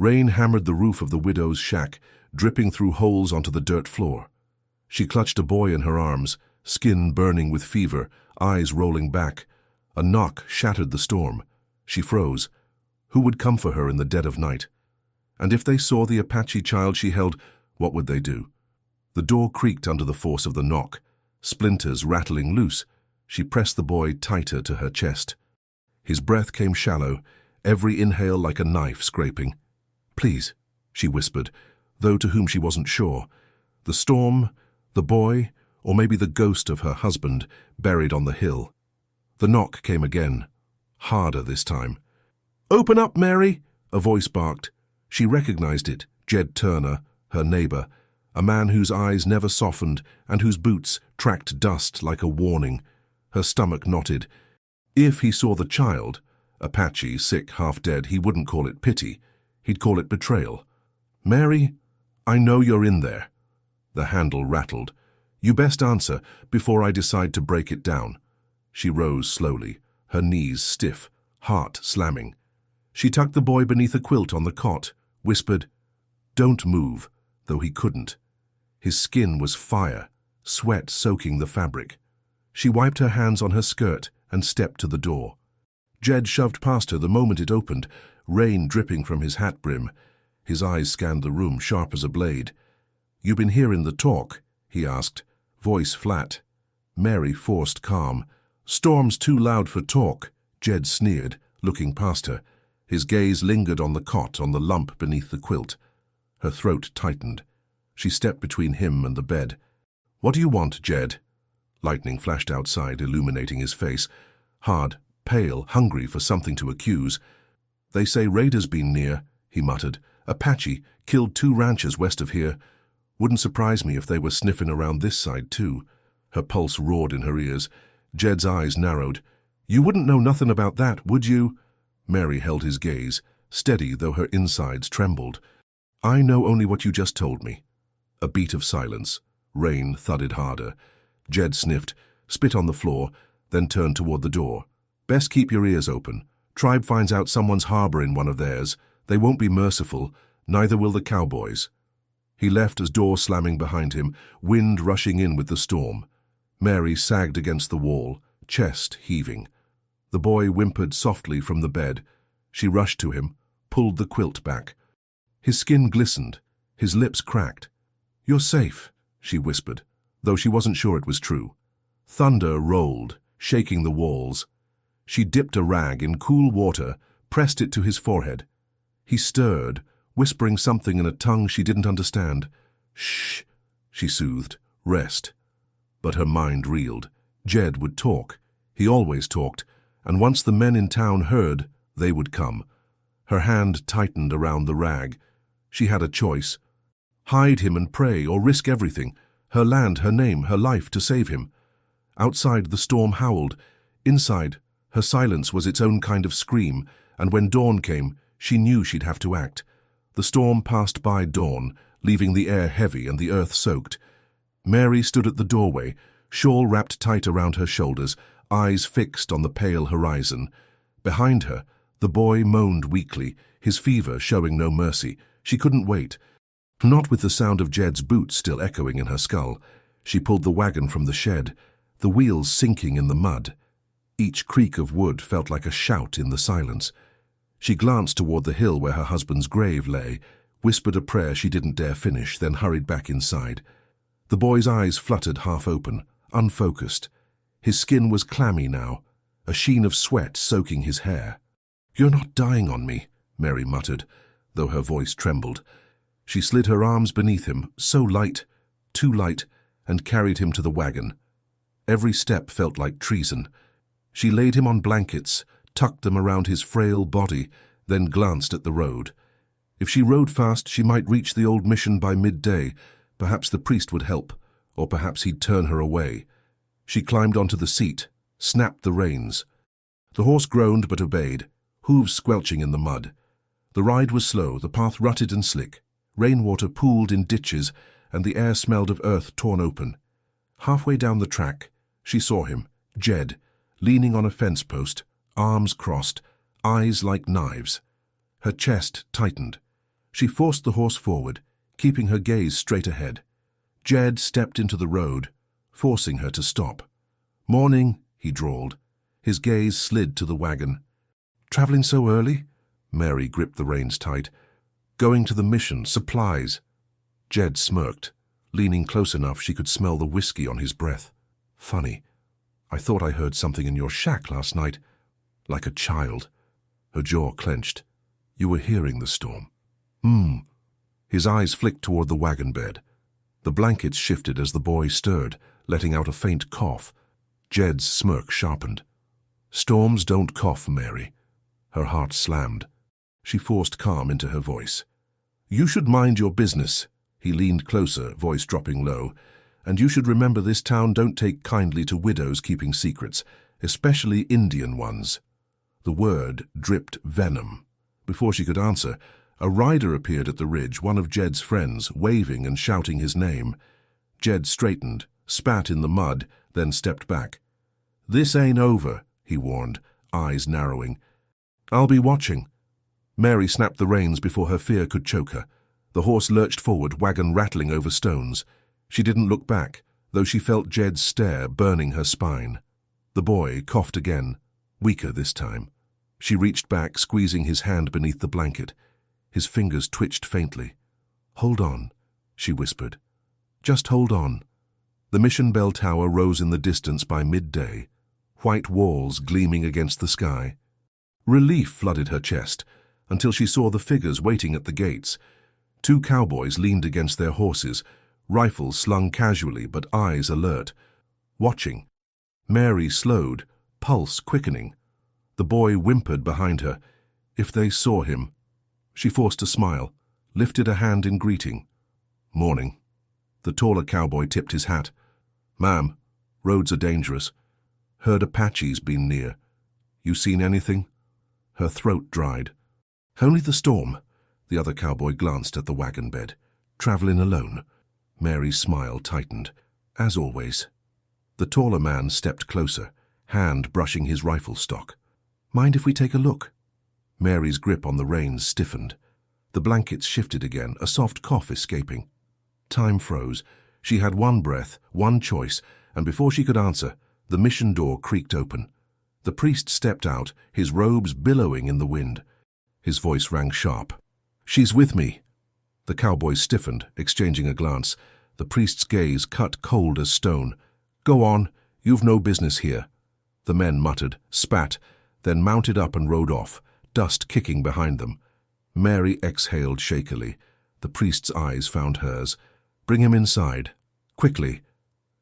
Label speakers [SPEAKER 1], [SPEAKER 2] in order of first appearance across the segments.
[SPEAKER 1] Rain hammered the roof of the widow's shack, dripping through holes onto the dirt floor. She clutched a boy in her arms, skin burning with fever, eyes rolling back. A knock shattered the storm. She froze. Who would come for her in the dead of night? And if they saw the Apache child she held, what would they do? The door creaked under the force of the knock, splinters rattling loose. She pressed the boy tighter to her chest. His breath came shallow, every inhale like a knife scraping. "Please," she whispered, though to whom she wasn't sure. The storm, the boy, or maybe the ghost of her husband, buried on the hill. The knock came again, harder this time. "Open up, Mary!" a voice barked. She recognized it, Jed Turner, her neighbor, a man whose eyes never softened and whose boots tracked dust like a warning. Her stomach knotted. If he saw the child, Apache, sick, half dead, he wouldn't call it pity. He'd call it betrayal. "Mary, I know you're in there." The handle rattled. "You best answer before I decide to break it down." She rose slowly, her knees stiff, heart slamming. She tucked the boy beneath a quilt on the cot, whispered, "Don't move," though he couldn't. His skin was fire, sweat soaking the fabric. She wiped her hands on her skirt and stepped to the door. Jed shoved past her the moment it opened, rain dripping from his hat brim. His eyes scanned the room, sharp as a blade. "You been hearing the talk?" he asked, voice flat. Mary forced calm. "Storm's too loud for talk," Jed sneered, looking past her. His gaze lingered on the cot, on the lump beneath the quilt. Her throat tightened. She stepped between him and the bed. "What do you want, Jed?" Lightning flashed outside, illuminating his face. Hard, pale, hungry for something to accuse. "They say raiders been near," he muttered. "Apache, killed 2 ranchers west of here. Wouldn't surprise me if they were sniffing around this side too." Her pulse roared in her ears. Jed's eyes narrowed. "You wouldn't know nothing about that, would you?" Mary held his gaze, steady though her insides trembled. "I know only what you just told me." A beat of silence. Rain thudded harder. Jed sniffed, spit on the floor, then turned toward the door. "Best keep your ears open. Tribe finds out someone's harboring one of theirs. They won't be merciful, neither will the cowboys." He left as door slamming behind him, wind rushing in with the storm. Mary sagged against the wall, chest heaving. The boy whimpered softly from the bed. She rushed to him, pulled the quilt back. His skin glistened, his lips cracked. "You're safe," she whispered, though she wasn't sure it was true. Thunder rolled, shaking the walls. She dipped a rag in cool water, pressed it to his forehead. He stirred, whispering something in a tongue she didn't understand. "Shh," she soothed. "Rest." But her mind reeled. Jed would talk. He always talked, and once the men in town heard, they would come. Her hand tightened around the rag. She had a choice. Hide him and pray, or risk everything. Her land, her name, her life to save him. Outside, the storm howled. Inside, her silence was its own kind of scream, and when dawn came, she knew she'd have to act. The storm passed by dawn, leaving the air heavy and the earth soaked. Mary stood at the doorway, shawl wrapped tight around her shoulders, eyes fixed on the pale horizon. Behind her, the boy moaned weakly, his fever showing no mercy. She couldn't wait. Not with the sound of Jed's boots still echoing in her skull. She pulled the wagon from the shed, the wheels sinking in the mud. Each creak of wood felt like a shout in the silence. She glanced toward the hill where her husband's grave lay, whispered a prayer she didn't dare finish, then hurried back inside. The boy's eyes fluttered half open, unfocused. His skin was clammy now, a sheen of sweat soaking his hair. "You're not dying on me," Mary muttered, though her voice trembled. She slid her arms beneath him, so light, too light, and carried him to the wagon. Every step felt like treason. She laid him on blankets, tucked them around his frail body, then glanced at the road. If she rode fast, she might reach the old mission by midday. Perhaps the priest would help, or perhaps he'd turn her away. She climbed onto the seat, snapped the reins. The horse groaned but obeyed, hooves squelching in the mud. The ride was slow, the path rutted and slick. Rainwater pooled in ditches, and the air smelled of earth torn open. Halfway down the track, she saw him, Jed, leaning on a fence post, arms crossed, eyes like knives. Her chest tightened. She forced the horse forward, keeping her gaze straight ahead. Jed stepped into the road, forcing her to stop. "Morning," he drawled. His gaze slid to the wagon. "Traveling so early?" Mary gripped the reins tight. "Going to the mission, supplies." Jed smirked, leaning close enough she could smell the whiskey on his breath. "Funny. I thought I heard something in your shack last night. Like a child." Her jaw clenched. "You were hearing the storm." His eyes flicked toward the wagon bed. The blankets shifted as the boy stirred, letting out a faint cough. Jed's smirk sharpened. "Storms don't cough, Mary." Her heart slammed. She forced calm into her voice. "You should mind your business." He leaned closer, voice dropping low. "And you should remember this town don't take kindly to widows keeping secrets, especially Indian ones." The word dripped venom. Before she could answer, a rider appeared at the ridge, one of Jed's friends, waving and shouting his name. Jed straightened, spat in the mud, then stepped back. "This ain't over," he warned, eyes narrowing. "I'll be watching." Mary snapped the reins before her fear could choke her. The horse lurched forward, wagon rattling over stones. She didn't look back, though she felt Jed's stare burning her spine. The boy coughed again, weaker this time. She reached back, squeezing his hand beneath the blanket. His fingers twitched faintly. "Hold on," she whispered. "Just hold on." The mission bell tower rose in the distance by midday, white walls gleaming against the sky. Relief flooded her chest, until she saw the figures waiting at the gates. 2 cowboys leaned against their horses, rifles slung casually but eyes alert. Watching. Mary slowed, pulse quickening. The boy whimpered behind her. If they saw him. She forced a smile, lifted a hand in greeting. "Morning." The taller cowboy tipped his hat. "Ma'am, roads are dangerous. Heard Apache's been near. You seen anything?" Her throat dried. "Only the storm." The other cowboy glanced at the wagon bed. "Traveling alone?" Mary's smile tightened. "As always." The taller man stepped closer, hand brushing his rifle stock. "Mind if we take a look?" Mary's grip on the reins stiffened. The blankets shifted again, a soft cough escaping. Time froze. She had one breath, one choice, and before she could answer, the mission door creaked open. The priest stepped out, his robes billowing in the wind. His voice rang sharp. "She's with me." The cowboys stiffened, exchanging a glance. The priest's gaze cut cold as stone. "Go on, you've no business here." The men muttered, spat, then mounted up and rode off, dust kicking behind them. Mary exhaled shakily. The priest's eyes found hers. "Bring him inside. Quickly."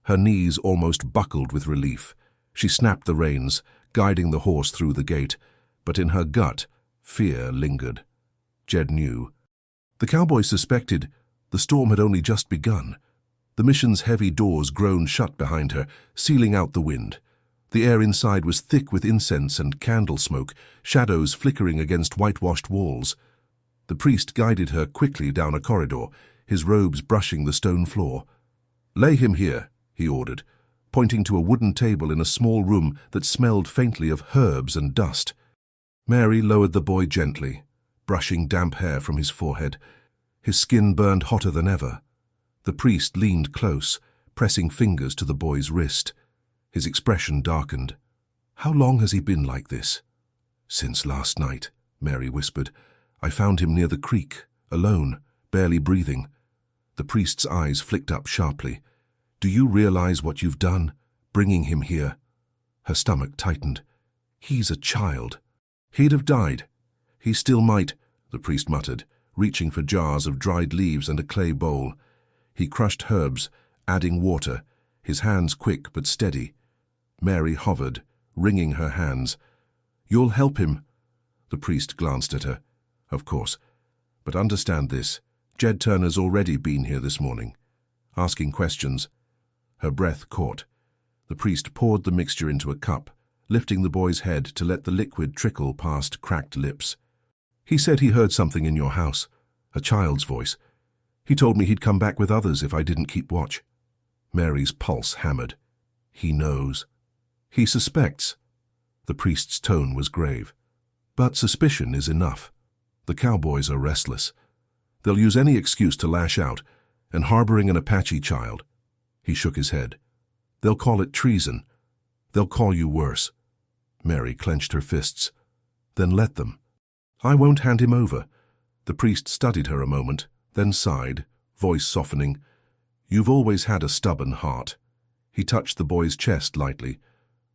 [SPEAKER 1] Her knees almost buckled with relief. She snapped the reins, guiding the horse through the gate, but in her gut, fear lingered. Jed knew. The cowboys suspected the storm had only just begun. The mission's heavy doors groaned shut behind her, sealing out the wind. The air inside was thick with incense and candle smoke, shadows flickering against whitewashed walls. The priest guided her quickly down a corridor, his robes brushing the stone floor. "Lay him here," he ordered, pointing to a wooden table in a small room that smelled faintly of herbs and dust. Mary lowered the boy gently, brushing damp hair from his forehead. His skin burned hotter than ever. The priest leaned close, pressing fingers to the boy's wrist. His expression darkened. "How long has he been like this?" "Since last night," Mary whispered. "I found him near the creek, alone, barely breathing." The priest's eyes flicked up sharply. "Do you realize what you've done, bringing him here?" Her stomach tightened. "He's a child. He'd have died." "He still might," the priest muttered, reaching for jars of dried leaves and a clay bowl. He crushed herbs, adding water, his hands quick but steady. Mary hovered, wringing her hands. "You'll help him." The priest glanced at her. "Of course. But understand this. Jed Turner's already been here this morning, asking questions." Her breath caught. The priest poured the mixture into a cup, lifting the boy's head to let the liquid trickle past cracked lips. "He said he heard something in your house, a child's voice. He told me he'd come back with others if I didn't keep watch." Mary's pulse hammered. "He knows." "He suspects." The priest's tone was grave. "But suspicion is enough. The cowboys are restless. They'll use any excuse to lash out, and harboring an Apache child. He shook his head. They'll call it treason. They'll call you worse. Mary clenched her fists. Then let them. I won't hand him over. The priest studied her a moment, then sighed, voice softening. You've always had a stubborn heart. He touched the boy's chest lightly.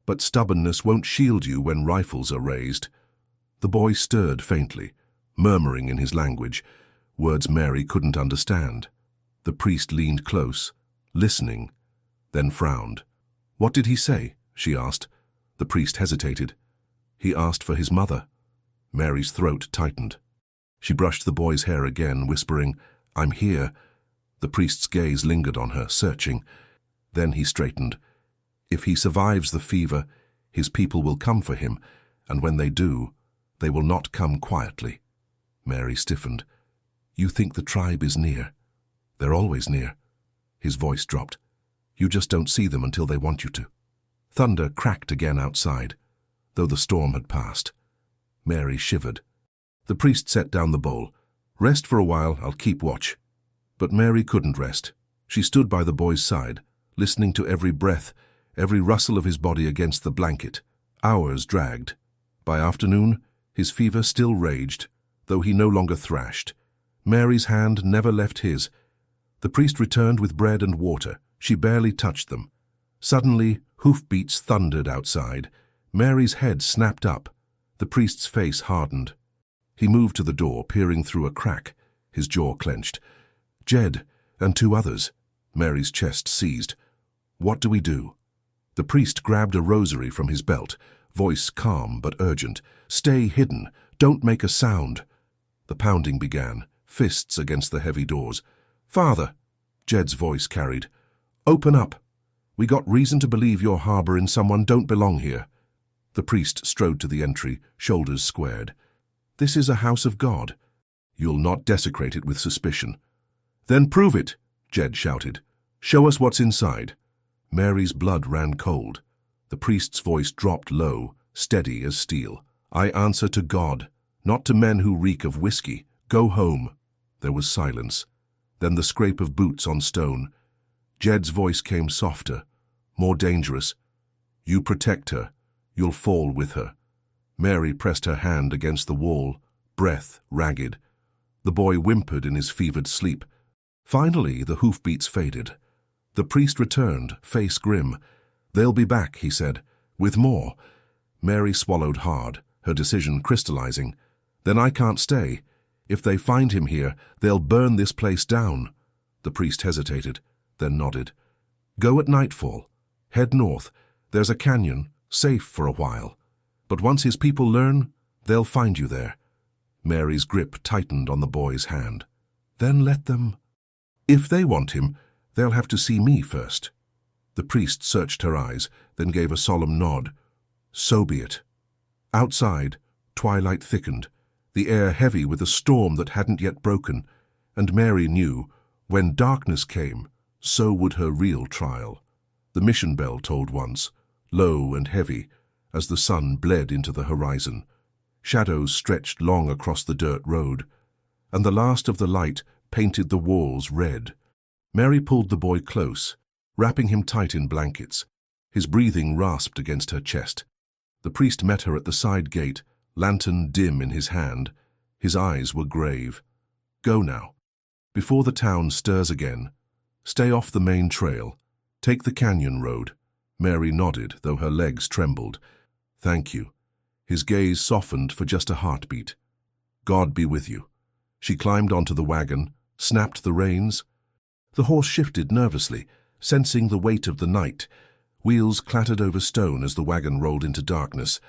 [SPEAKER 1] But stubbornness won't shield you when rifles are raised. The boy stirred faintly, murmuring in his language, words Mary couldn't understand. The priest leaned close, listening, then frowned. What did he say? She asked. The priest hesitated. He asked for his mother. Mary's throat tightened. She brushed the boy's hair again, whispering, I'm here. The priest's gaze lingered on her, searching. Then he straightened. If he survives the fever, his people will come for him, and when they do, they will not come quietly. Mary stiffened. You think the tribe is near? They're always near. His voice dropped. You just don't see them until they want you to. Thunder cracked again outside, though the storm had passed. Mary shivered. The priest set down the bowl. Rest for a while, I'll keep watch. But Mary couldn't rest. She stood by the boy's side, listening to every breath, every rustle of his body against the blanket. Hours dragged. By afternoon, his fever still raged, though he no longer thrashed. Mary's hand never left his. The priest returned with bread and water. She barely touched them. Suddenly, hoofbeats thundered outside. Mary's head snapped up. The priest's face hardened. He moved to the door, peering through a crack, his jaw clenched. Jed, and 2 others. Mary's chest seized. What do we do? The priest grabbed a rosary from his belt, voice calm but urgent. Stay hidden. Don't make a sound. The pounding began, fists against the heavy doors. Father, Jed's voice carried. Open up. We got reason to believe you're harboring someone don't belong here. The priest strode to the entry, shoulders squared. This is a house of God. You'll not desecrate it with suspicion. Then prove it, Jed shouted. Show us what's inside. Mary's blood ran cold. The priest's voice dropped low, steady as steel. I answer to God, not to men who reek of whiskey. Go home. There was silence. Then the scrape of boots on stone. Jed's voice came softer, more dangerous. You protect her. You'll fall with her. Mary pressed her hand against the wall, breath ragged. The boy whimpered in his fevered sleep. Finally, the hoofbeats faded. The priest returned, face grim. They'll be back, he said, with more. Mary swallowed hard, her decision crystallizing. Then I can't stay. If they find him here, they'll burn this place down. The priest hesitated, then nodded. Go at nightfall. Head north. There's a canyon, safe for a while. But once his people learn, they'll find you there. Mary's grip tightened on the boy's hand. Then let them. If they want him, they'll have to see me first. The priest searched her eyes, then gave a solemn nod. So be it. Outside, twilight thickened, the air heavy with a storm that hadn't yet broken, and Mary knew, when darkness came, so would her real trial. The mission bell tolled once, low and heavy, as the sun bled into the horizon. Shadows stretched long across the dirt road, and the last of the light painted the walls red. Mary pulled the boy close, wrapping him tight in blankets. His breathing rasped against her chest. The priest met her at the side gate, lantern dim in his hand. His eyes were grave. Go now. Before the town stirs again, stay off the main trail. Take the canyon road. Mary nodded, though her legs trembled. Thank you. His gaze softened for just a heartbeat. God be with you. She climbed onto the wagon, snapped the reins. The horse shifted nervously, sensing the weight of the night. Wheels clattered over stone as the wagon rolled into darkness.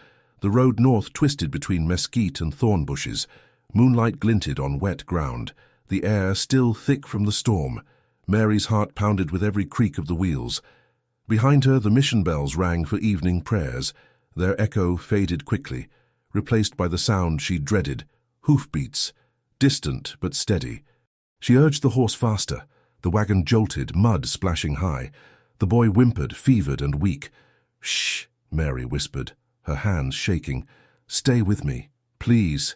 [SPEAKER 1] The road north twisted between mesquite and thorn bushes. Moonlight glinted on wet ground, the air still thick from the storm. Mary's heart pounded with every creak of the wheels. Behind her, the mission bells rang for evening prayers. Their echo faded quickly, replaced by the sound she dreaded, hoofbeats, distant but steady. She urged the horse faster. The wagon jolted, mud splashing high. The boy whimpered, fevered and weak. Shh, Mary whispered, her hands shaking. Stay with me, please.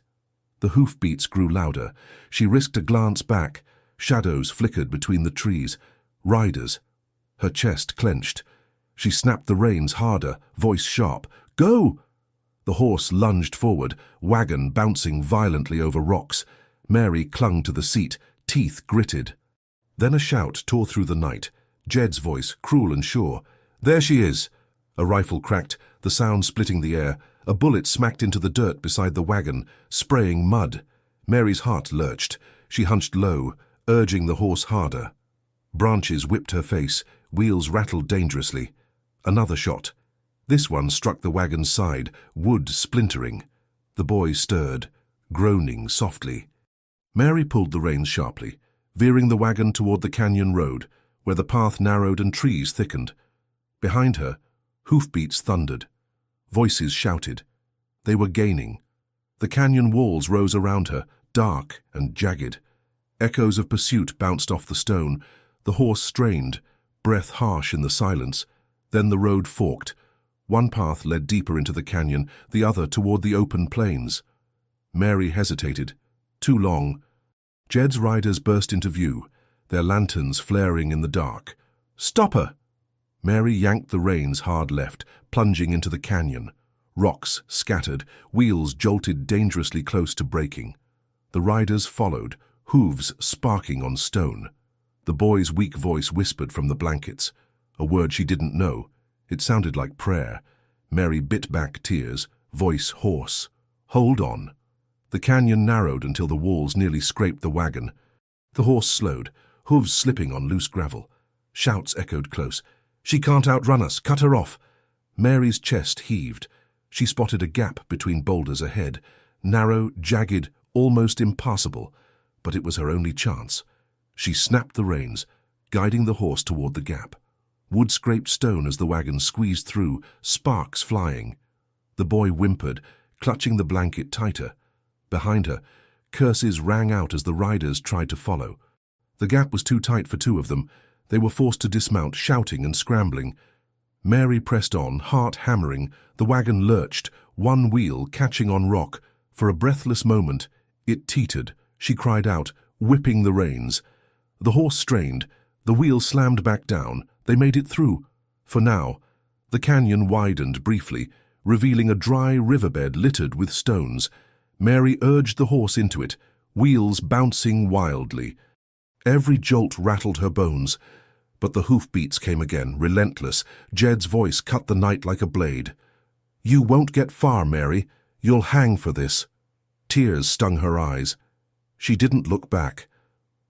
[SPEAKER 1] The hoofbeats grew louder. She risked a glance back. Shadows flickered between the trees. Riders. Her chest clenched. She snapped the reins harder, voice sharp. "Go!" The horse lunged forward, wagon bouncing violently over rocks. Mary clung to the seat, teeth gritted. Then a shout tore through the night. Jed's voice, cruel and sure. "There she is!" A rifle cracked, the sound splitting the air. A bullet smacked into the dirt beside the wagon, spraying mud. Mary's heart lurched. She hunched low, urging the horse harder. Branches whipped her face, wheels rattled dangerously. Another shot. This one struck the wagon's side, wood splintering. The boy stirred, groaning softly. Mary pulled the reins sharply, veering the wagon toward the canyon road, where the path narrowed and trees thickened. Behind her, hoofbeats thundered. Voices shouted. They were gaining. The canyon walls rose around her, dark and jagged. Echoes of pursuit bounced off the stone. The horse strained, breath harsh in the silence. Then the road forked. One path led deeper into the canyon, the other toward the open plains. Mary hesitated. Too long. Jed's riders burst into view, their lanterns flaring in the dark. "Stop her!" Mary yanked the reins hard left, plunging into the canyon. Rocks scattered, wheels jolted dangerously close to breaking. The riders followed, hooves sparking on stone. The boy's weak voice whispered from the blankets, a word she didn't know. It sounded like prayer. Mary bit back tears, voice hoarse. "Hold on." The canyon narrowed until the walls nearly scraped the wagon. The horse slowed, hooves slipping on loose gravel. Shouts echoed close. "She can't outrun us! Cut her off!" Mary's chest heaved. She spotted a gap between boulders ahead. Narrow, jagged, almost impassable. But it was her only chance. She snapped the reins, guiding the horse toward the gap. Wood scraped stone as the wagon squeezed through, sparks flying. The boy whimpered, clutching the blanket tighter. Behind her, curses rang out as the riders tried to follow. The gap was too tight for two of them. They were forced to dismount, shouting and scrambling. Mary pressed on, heart hammering. The wagon lurched, one wheel catching on rock. For a breathless moment, it teetered. She cried out, whipping the reins. The horse strained. The wheel slammed back down. They made it through. For now, the canyon widened briefly, revealing a dry riverbed littered with stones. Mary urged the horse into it, wheels bouncing wildly. Every jolt rattled her bones. But the hoofbeats came again, relentless. Jed's voice cut the night like a blade. "You won't get far, Mary. You'll hang for this." Tears stung her eyes. She didn't look back.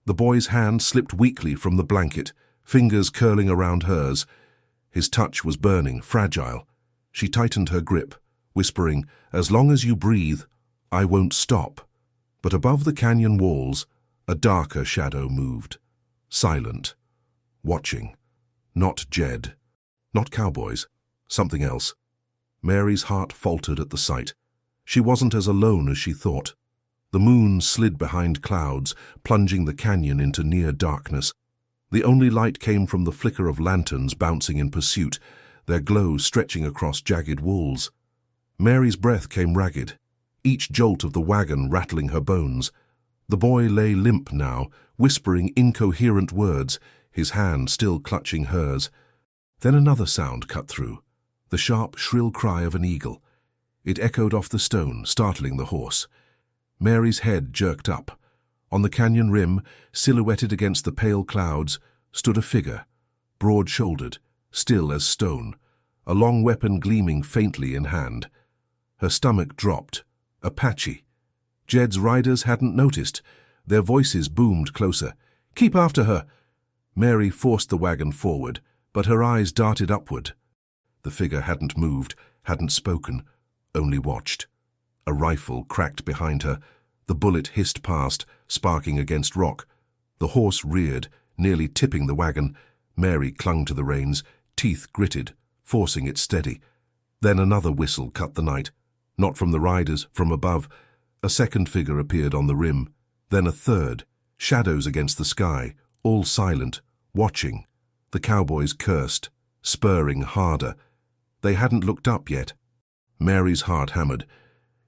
[SPEAKER 1] The boy's hand slipped weakly from the blanket, fingers curling around hers. His touch was burning, fragile. She tightened her grip, whispering, "As long as you breathe, I won't stop." But above the canyon walls, a darker shadow moved. Silent. Watching. Not Jed. Not cowboys. Something else. Mary's heart faltered at the sight. She wasn't as alone as she thought. The moon slid behind clouds, plunging the canyon into near darkness. The only light came from the flicker of lanterns bouncing in pursuit, their glow stretching across jagged walls. Mary's breath came ragged, each jolt of the wagon rattling her bones. The boy lay limp now, whispering incoherent words, his hand still clutching hers. Then another sound cut through, the sharp, shrill cry of an eagle. It echoed off the stone, startling the horse. Mary's head jerked up. On the canyon rim, silhouetted against the pale clouds, stood a figure, broad-shouldered, still as stone, a long weapon gleaming faintly in hand. Her stomach dropped. Apache. Jed's riders hadn't noticed. Their voices boomed closer. "Keep after her!" Mary forced the wagon forward, but her eyes darted upward. The figure hadn't moved, hadn't spoken, only watched. A rifle cracked behind her. The bullet hissed past, sparking against rock. The horse reared, nearly tipping the wagon. Mary clung to the reins, teeth gritted, forcing it steady. Then another whistle cut the night. Not from the riders, from above. A second figure appeared on the rim. Then a third, shadows against the sky, all silent, watching. The cowboys cursed, spurring harder. They hadn't looked up yet. Mary's heart hammered.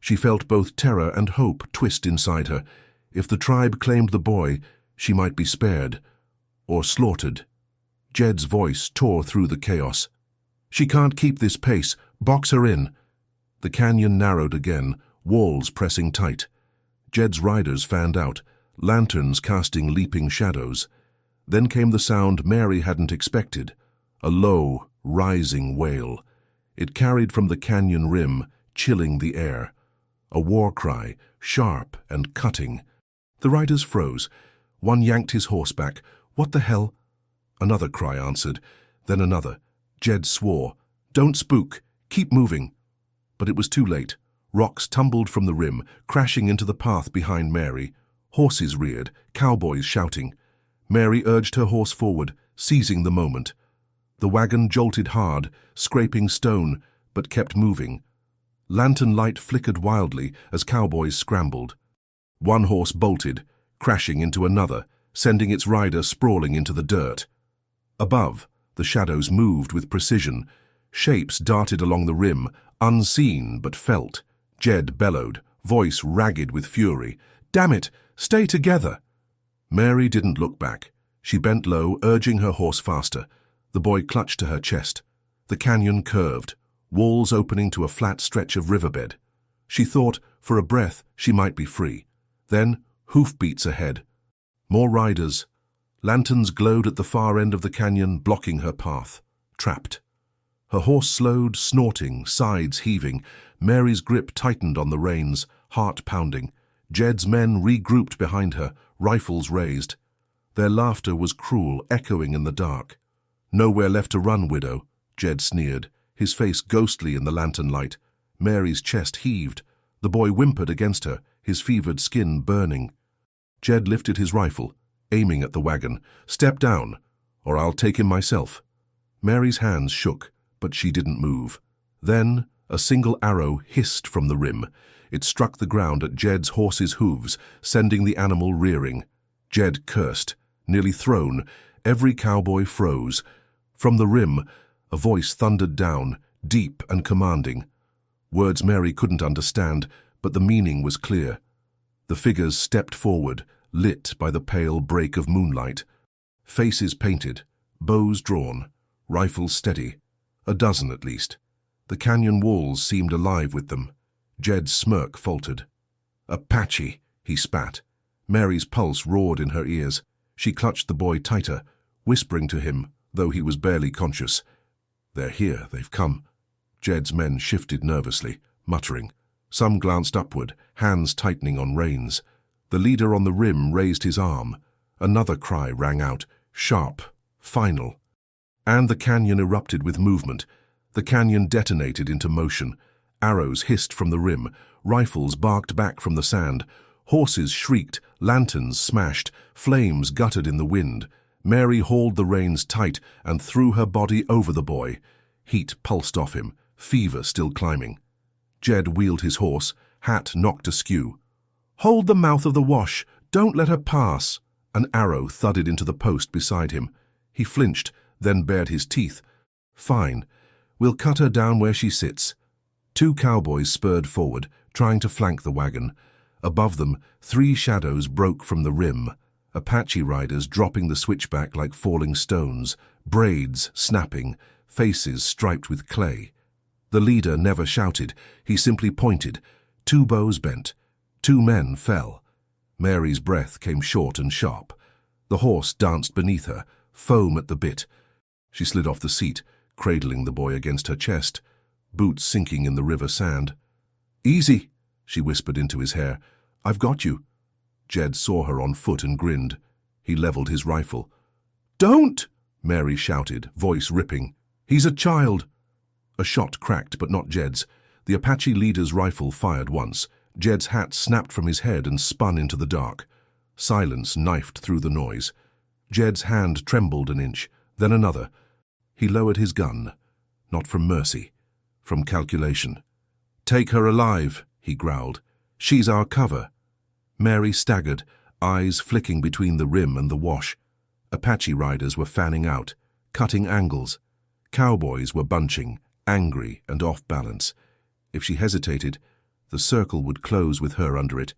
[SPEAKER 1] She felt both terror and hope twist inside her. If the tribe claimed the boy, she might be spared, or slaughtered. Jed's voice tore through the chaos. "She can't keep this pace. Box her in." The canyon narrowed again, walls pressing tight. Jed's riders fanned out, lanterns casting leaping shadows. Then came the sound Mary hadn't expected, a low, rising wail. It carried from the canyon rim, chilling the air. A war cry, sharp and cutting. The riders froze. One yanked his horse back. "What the hell?" Another cry answered, then another. Jed swore, "Don't spook, keep moving." But it was too late. Rocks tumbled from the rim, crashing into the path behind Mary. Horses reared, cowboys shouting. Mary urged her horse forward, seizing the moment. The wagon jolted hard, scraping stone, but kept moving. Lantern light flickered wildly as cowboys scrambled. One horse bolted, crashing into another, sending its rider sprawling into the dirt. Above, the shadows moved with precision. Shapes darted along the rim, unseen but felt. Jed bellowed, voice ragged with fury. "Damn it! Stay together!" Mary didn't look back. She bent low, urging her horse faster. The boy clutched to her chest. The canyon curved, walls opening to a flat stretch of riverbed. She thought, for a breath, she might be free. Then, hoofbeats ahead. More riders. Lanterns glowed at the far end of the canyon, blocking her path. Trapped. Her horse slowed, snorting, sides heaving. Mary's grip tightened on the reins, heart pounding. Jed's men regrouped behind her, rifles raised. Their laughter was cruel, echoing in the dark. "Nowhere left to run, widow," Jed sneered, his face ghostly in the lantern light. Mary's chest heaved. The boy whimpered against her, his fevered skin burning. Jed lifted his rifle, aiming at the wagon. "Step down, or I'll take him myself." Mary's hands shook, but she didn't move. Then, a single arrow hissed from the rim. It struck the ground at Jed's horse's hooves, sending the animal rearing. Jed cursed, nearly thrown. Every cowboy froze. From the rim, a voice thundered down, deep and commanding. Words Mary couldn't understand, but the meaning was clear. The figures stepped forward, lit by the pale break of moonlight. Faces painted, bows drawn, rifles steady. A dozen at least. The canyon walls seemed alive with them. Jed's smirk faltered. "Apache," he spat. Mary's pulse roared in her ears. She clutched the boy tighter, whispering to him, though he was barely conscious. "They're here, they've come." Jed's men shifted nervously, muttering. Some glanced upward, hands tightening on reins. The leader on the rim raised his arm. Another cry rang out, sharp, final. And the canyon erupted with movement. The canyon detonated into motion. Arrows hissed from the rim. Rifles barked back from the sand. Horses shrieked, lanterns smashed, flames guttered in the wind. Mary hauled the reins tight and threw her body over the boy. Heat pulsed off him, fever still climbing. Jed wheeled his horse, hat knocked askew. "Hold the mouth of the wash! Don't let her pass!" An arrow thudded into the post beside him. He flinched, then bared his teeth. "Fine. We'll cut her down where she sits." Two cowboys spurred forward, trying to flank the wagon. Above them, three shadows broke from the rim. Apache riders dropping the switchback like falling stones, braids snapping, faces striped with clay. The leader never shouted, he simply pointed. Two bows bent. Two men fell. Mary's breath came short and sharp. The horse danced beneath her, foam at the bit. She slid off the seat, cradling the boy against her chest, boots sinking in the river sand. "Easy," she whispered into his hair. "I've got you." Jed saw her on foot and grinned. He leveled his rifle. "Don't!" Mary shouted, voice ripping. "He's a child." A shot cracked, but not Jed's. The Apache leader's rifle fired once. Jed's hat snapped from his head and spun into the dark. Silence knifed through the noise. Jed's hand trembled an inch, then another. He lowered his gun, not from mercy, from calculation. "Take her alive," he growled. "She's our cover." Mary staggered, eyes flicking between the rim and the wash. Apache riders were fanning out, cutting angles. Cowboys were bunching, angry and off balance. If she hesitated, The circle would close with her under it.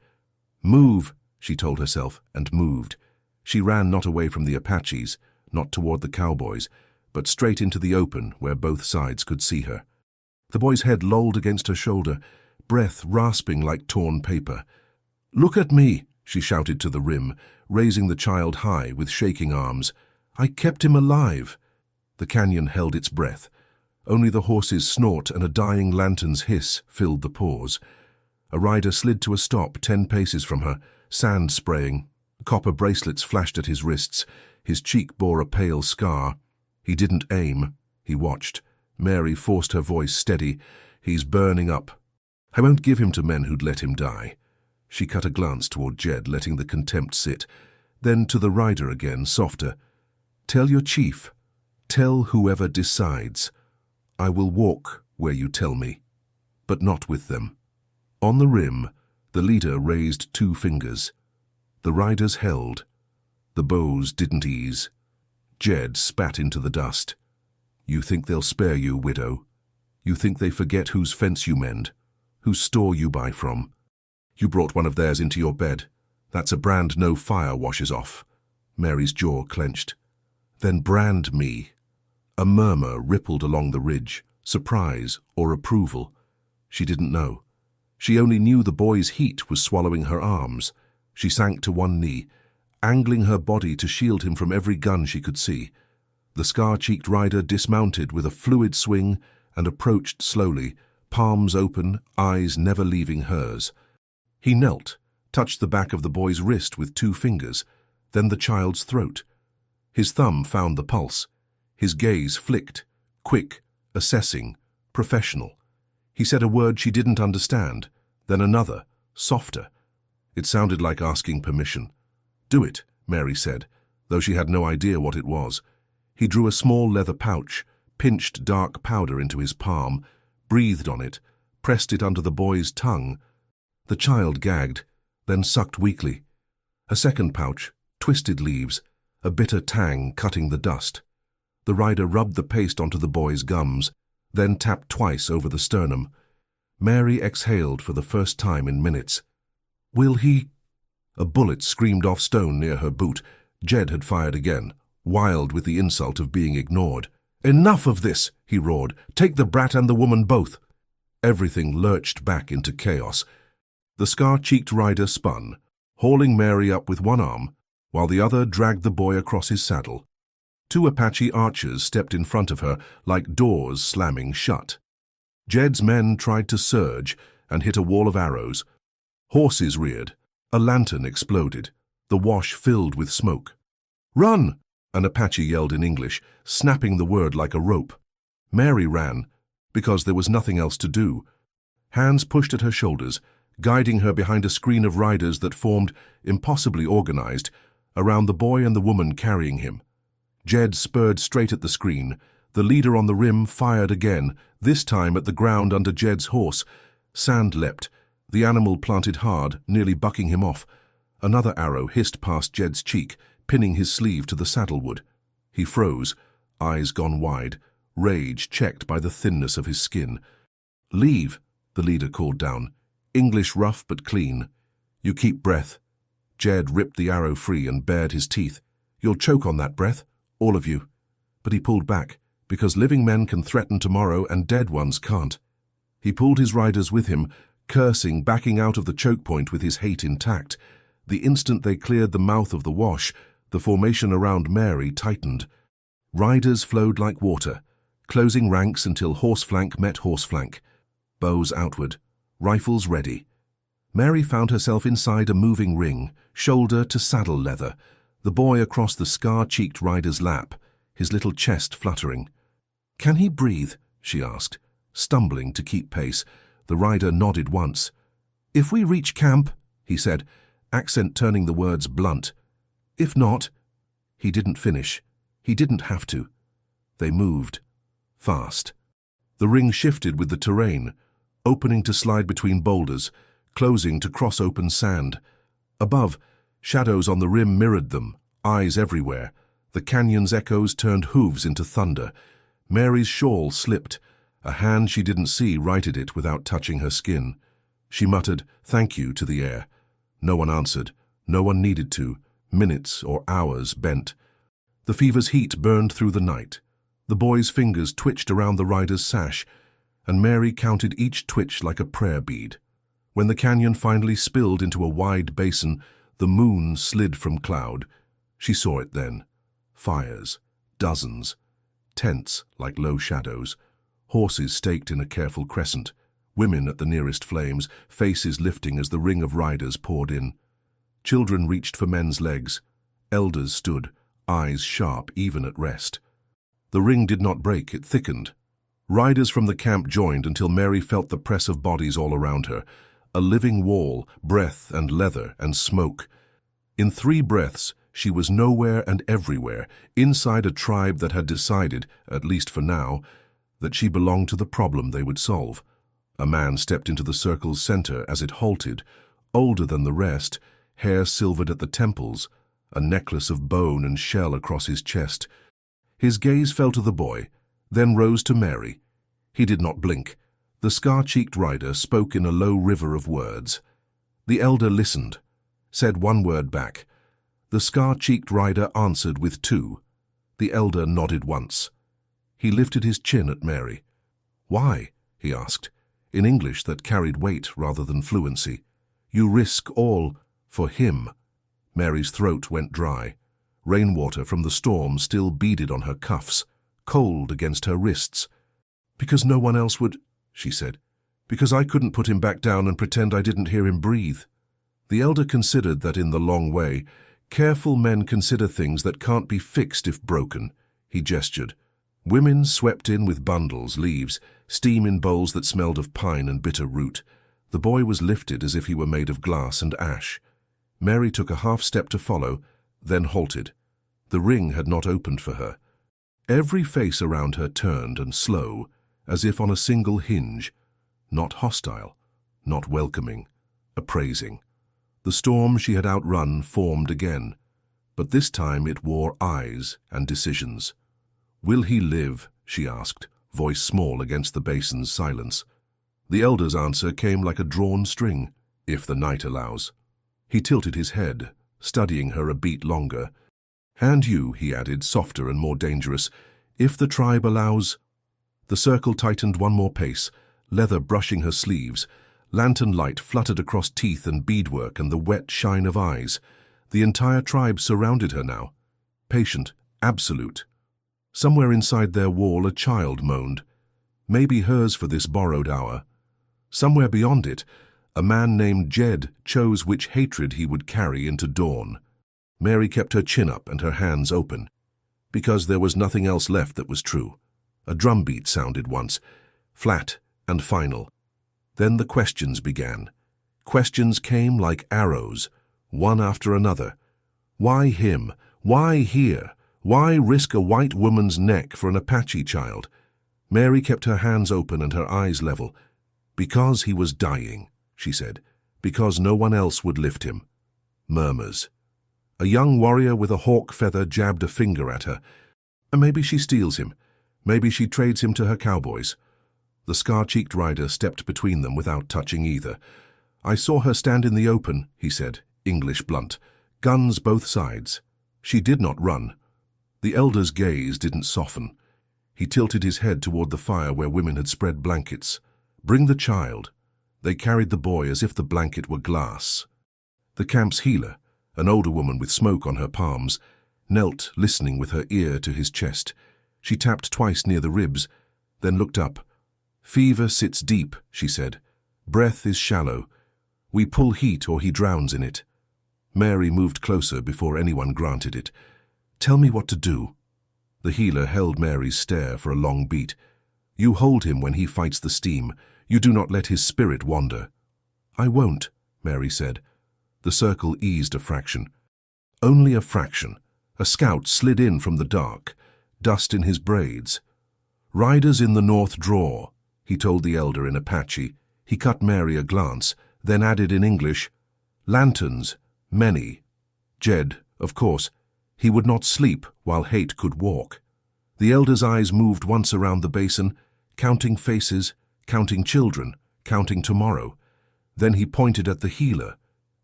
[SPEAKER 1] Move, she told herself, and moved. She ran not away from the Apaches, not toward the cowboys, but straight into the open where both sides could see her. The boy's head lolled against her shoulder, breath rasping like torn paper. "Look at me," she shouted to the rim, raising the child high with shaking arms. "I kept him alive." The canyon held its breath. Only the horse's snort and a dying lantern's hiss filled the pause. A rider slid to a stop 10 paces from her, sand spraying. Copper bracelets flashed at his wrists. His cheek bore a pale scar. He didn't aim. He watched. Mary forced her voice steady. "He's burning up. I won't give him to men who'd let him die." She cut a glance toward Jed, letting the contempt sit. Then to the rider again, softer. "Tell your chief. Tell whoever decides. I will walk where you tell me, but not with them." On the rim, the leader raised 2 fingers. The riders held. The bows didn't ease. Jed spat into the dust. "You think they'll spare you, widow? You think they forget whose fence you mend, whose store you buy from? You brought one of theirs into your bed. That's a brand no fire washes off." Mary's jaw clenched. "Then brand me." A murmur rippled along the ridge, surprise or approval. She didn't know. She only knew the boy's heat was swallowing her arms. She sank to one knee, angling her body to shield him from every gun she could see. The scar-cheeked rider dismounted with a fluid swing and approached slowly, palms open, eyes never leaving hers. He knelt, touched the back of the boy's wrist with 2 fingers, then the child's throat. His thumb found the pulse. His gaze flicked, quick, assessing, professional. He said a word she didn't understand, then another, softer. It sounded like asking permission. "Do it," Mary said, though she had no idea what it was. He drew a small leather pouch, pinched dark powder into his palm, breathed on it, pressed it under the boy's tongue. The child gagged, then sucked weakly. A second pouch, twisted leaves, a bitter tang cutting the dust. The rider rubbed the paste onto the boy's gums, then tapped twice over the sternum. Mary exhaled for the first time in minutes. "Will he—" A bullet screamed off stone near her boot. Jed had fired again, wild with the insult of being ignored. "Enough of this," he roared. "Take the brat and the woman both." Everything lurched back into chaos. The scar-cheeked rider spun, hauling Mary up with one arm, while the other dragged the boy across his saddle. 2 Apache archers stepped in front of her, like doors slamming shut. Jed's men tried to surge and hit a wall of arrows. Horses reared. A lantern exploded. The wash filled with smoke. "Run!" an Apache yelled in English, snapping the word like a rope. Mary ran, because there was nothing else to do. Hands pushed at her shoulders, guiding her behind a screen of riders that formed, impossibly organized, around the boy and the woman carrying him. Jed spurred straight at the screen. The leader on the rim fired again, this time at the ground under Jed's horse. Sand leapt. The animal planted hard, nearly bucking him off. Another arrow hissed past Jed's cheek, pinning his sleeve to the saddlewood. He froze, eyes gone wide, rage checked by the thinness of his skin. "Leave," the leader called down. English rough but clean. "You keep breath." Jed ripped the arrow free and bared his teeth. "You'll choke on that breath, all of you." But he pulled back, because living men can threaten tomorrow and dead ones can't. He pulled his riders with him, cursing, backing out of the choke point with his hate intact. The instant they cleared the mouth of the wash, the formation around Mary tightened. Riders flowed like water, closing ranks until horseflank met horseflank. Bows outward, rifles ready. Mary found herself inside a moving ring, shoulder to saddle leather, the boy across the scar-cheeked rider's lap, his little chest fluttering. "Can he breathe?" she asked, stumbling to keep pace. The rider nodded once. "If we reach camp," he said, accent turning the words blunt. "If not—" He didn't finish. He didn't have to. They moved. Fast. The ring shifted with the terrain, opening to slide between boulders, closing to cross open sand. Above, shadows on the rim mirrored them, eyes everywhere. The canyon's echoes turned hooves into thunder. Mary's shawl slipped. A hand she didn't see righted it without touching her skin. She muttered, "Thank you," to the air. No one answered. No one needed to. Minutes or hours bent. The fever's heat burned through the night. The boy's fingers twitched around the rider's sash, and Mary counted each twitch like a prayer bead. When the canyon finally spilled into a wide basin, the moon slid from cloud. She saw it then. Fires. Dozens. Tents like low shadows. Horses staked in a careful crescent. Women at the nearest flames, faces lifting as the ring of riders poured in. Children reached for men's legs. Elders stood, eyes sharp even at rest. The ring did not break, it thickened. Riders from the camp joined until Mary felt the press of bodies all around her. A living wall, breath and leather and smoke. In 3 breaths, she was nowhere and everywhere, inside a tribe that had decided, at least for now, that she belonged to the problem they would solve. A man stepped into the circle's center as it halted, older than the rest, hair silvered at the temples, a necklace of bone and shell across his chest. His gaze fell to the boy, then rose to Mary. He did not blink. The scar-cheeked rider spoke in a low river of words. The elder listened, said one word back. The scar-cheeked rider answered with 2. The elder nodded once. He lifted his chin at Mary. "Why?" he asked, in English that carried weight rather than fluency. "You risk all for him." Mary's throat went dry. Rainwater from the storm still beaded on her cuffs, cold against her wrists. "Because no one else would," she said. "Because I couldn't put him back down and pretend I didn't hear him breathe." The elder considered that in the long way, careful men consider things that can't be fixed if broken. He gestured. Women swept in with bundles, leaves, steam in bowls that smelled of pine and bitter root. The boy was lifted as if he were made of glass and ash. Mary took a half step to follow, then halted. The ring had not opened for her. Every face around her turned and slow, as if on a single hinge. Not hostile, not welcoming, appraising. The storm she had outrun formed again, but this time it wore eyes and decisions. "Will he live?" she asked, voice small against the basin's silence. The elder's answer came like a drawn string, "If the night allows." He tilted his head, studying her a beat longer. "And you," he added, softer and more dangerous, "if the tribe allows." The circle tightened one more pace, leather brushing her sleeves. Lantern light fluttered across teeth and beadwork and the wet shine of eyes. The entire tribe surrounded her now. Patient, absolute. Somewhere inside their wall a child moaned. Maybe hers for this borrowed hour. Somewhere beyond it, a man named Jed chose which hatred he would carry into dawn. Mary kept her chin up and her hands open, because there was nothing else left that was true. A drumbeat sounded once, flat and final. Then the questions began. Questions came like arrows, one after another. Why him? Why here? Why risk a white woman's neck for an Apache child? Mary kept her hands open and her eyes level. "Because he was dying," she said. "Because no one else would lift him." Murmurs. A young warrior with a hawk feather jabbed a finger at her. Maybe she steals him. Maybe she trades him to her cowboys. The scar-cheeked rider stepped between them without touching either. "I saw her stand in the open," he said, English blunt. "Guns both sides. She did not run." The elder's gaze didn't soften. He tilted his head toward the fire where women had spread blankets. "Bring the child." They carried the boy as if the blanket were glass. The camp's healer, an older woman with smoke on her palms, knelt listening with her ear to his chest. She tapped twice near the ribs, then looked up. "Fever sits deep," she said. "Breath is shallow. We pull heat or he drowns in it." Mary moved closer before anyone granted it. "Tell me what to do." The healer held Mary's stare for a long beat. "You hold him when he fights the steam. You do not let his spirit wander." "I won't," Mary said. The circle eased a fraction. Only a fraction. A scout slid in from the dark, dust in his braids. "Riders in the north draw," he told the elder in Apache. He cut Mary a glance, then added in English, "Lanterns, many. Jed, of course. He would not sleep while hate could walk." The elder's eyes moved once around the basin, counting faces, counting children, counting tomorrow. Then he pointed at the healer.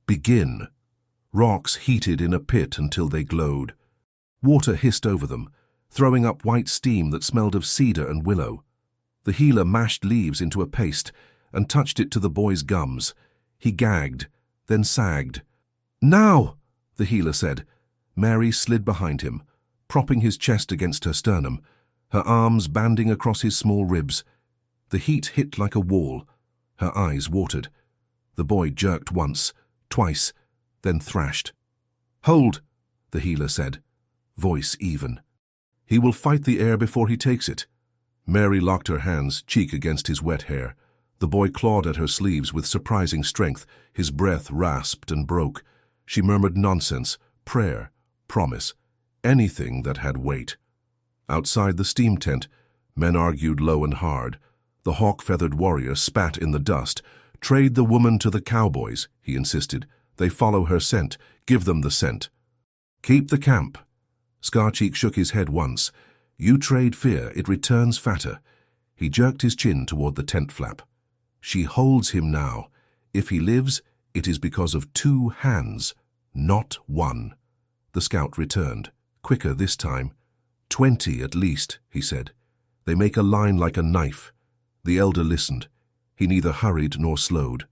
[SPEAKER 1] Begin. Rocks heated in a pit until they glowed. Water hissed over them, throwing up white steam that smelled of cedar and willow. The healer mashed leaves into a paste and touched it to the boy's gums. He gagged, then sagged. "Now!" the healer said. Mary slid behind him, propping his chest against her sternum, her arms banding across his small ribs. The heat hit like a wall. Her eyes watered. The boy jerked once, twice, then thrashed. "Hold," the healer said, voice even. "He will fight the air before he takes it." Mary locked her hands, cheek against his wet hair. The boy clawed at her sleeves with surprising strength. His breath rasped and broke. She murmured nonsense, prayer, promise, anything that had weight. Outside the steam tent, men argued low and hard. The hawk-feathered warrior spat in the dust. "Trade the woman to the cowboys," he insisted. "They follow her scent. Give them the scent." "Keep the camp." Scarcheek shook his head once. "You trade fear, it returns fatter." He jerked his chin toward the tent flap. "She holds him now. If he lives, it is because of 2 hands, not 1. The scout returned, quicker this time. 20 at least, he said. "They make a line like a knife." The elder listened. He neither hurried nor slowed.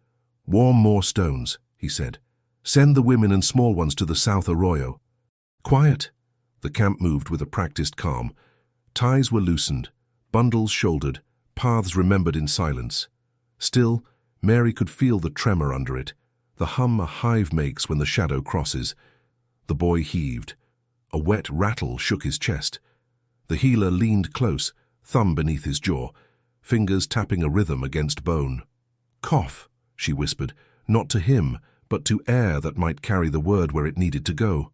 [SPEAKER 1] "Warm more stones," he said. "Send the women and small ones to the south arroyo." "Quiet." The camp moved with a practiced calm. Ties were loosened, bundles shouldered, paths remembered in silence. Still, Mary could feel the tremor under it, the hum a hive makes when the shadow crosses. The boy heaved. A wet rattle shook his chest. The healer leaned close, thumb beneath his jaw, fingers tapping a rhythm against bone. "Cough," she whispered, not to him, but to air that might carry the word where it needed to go.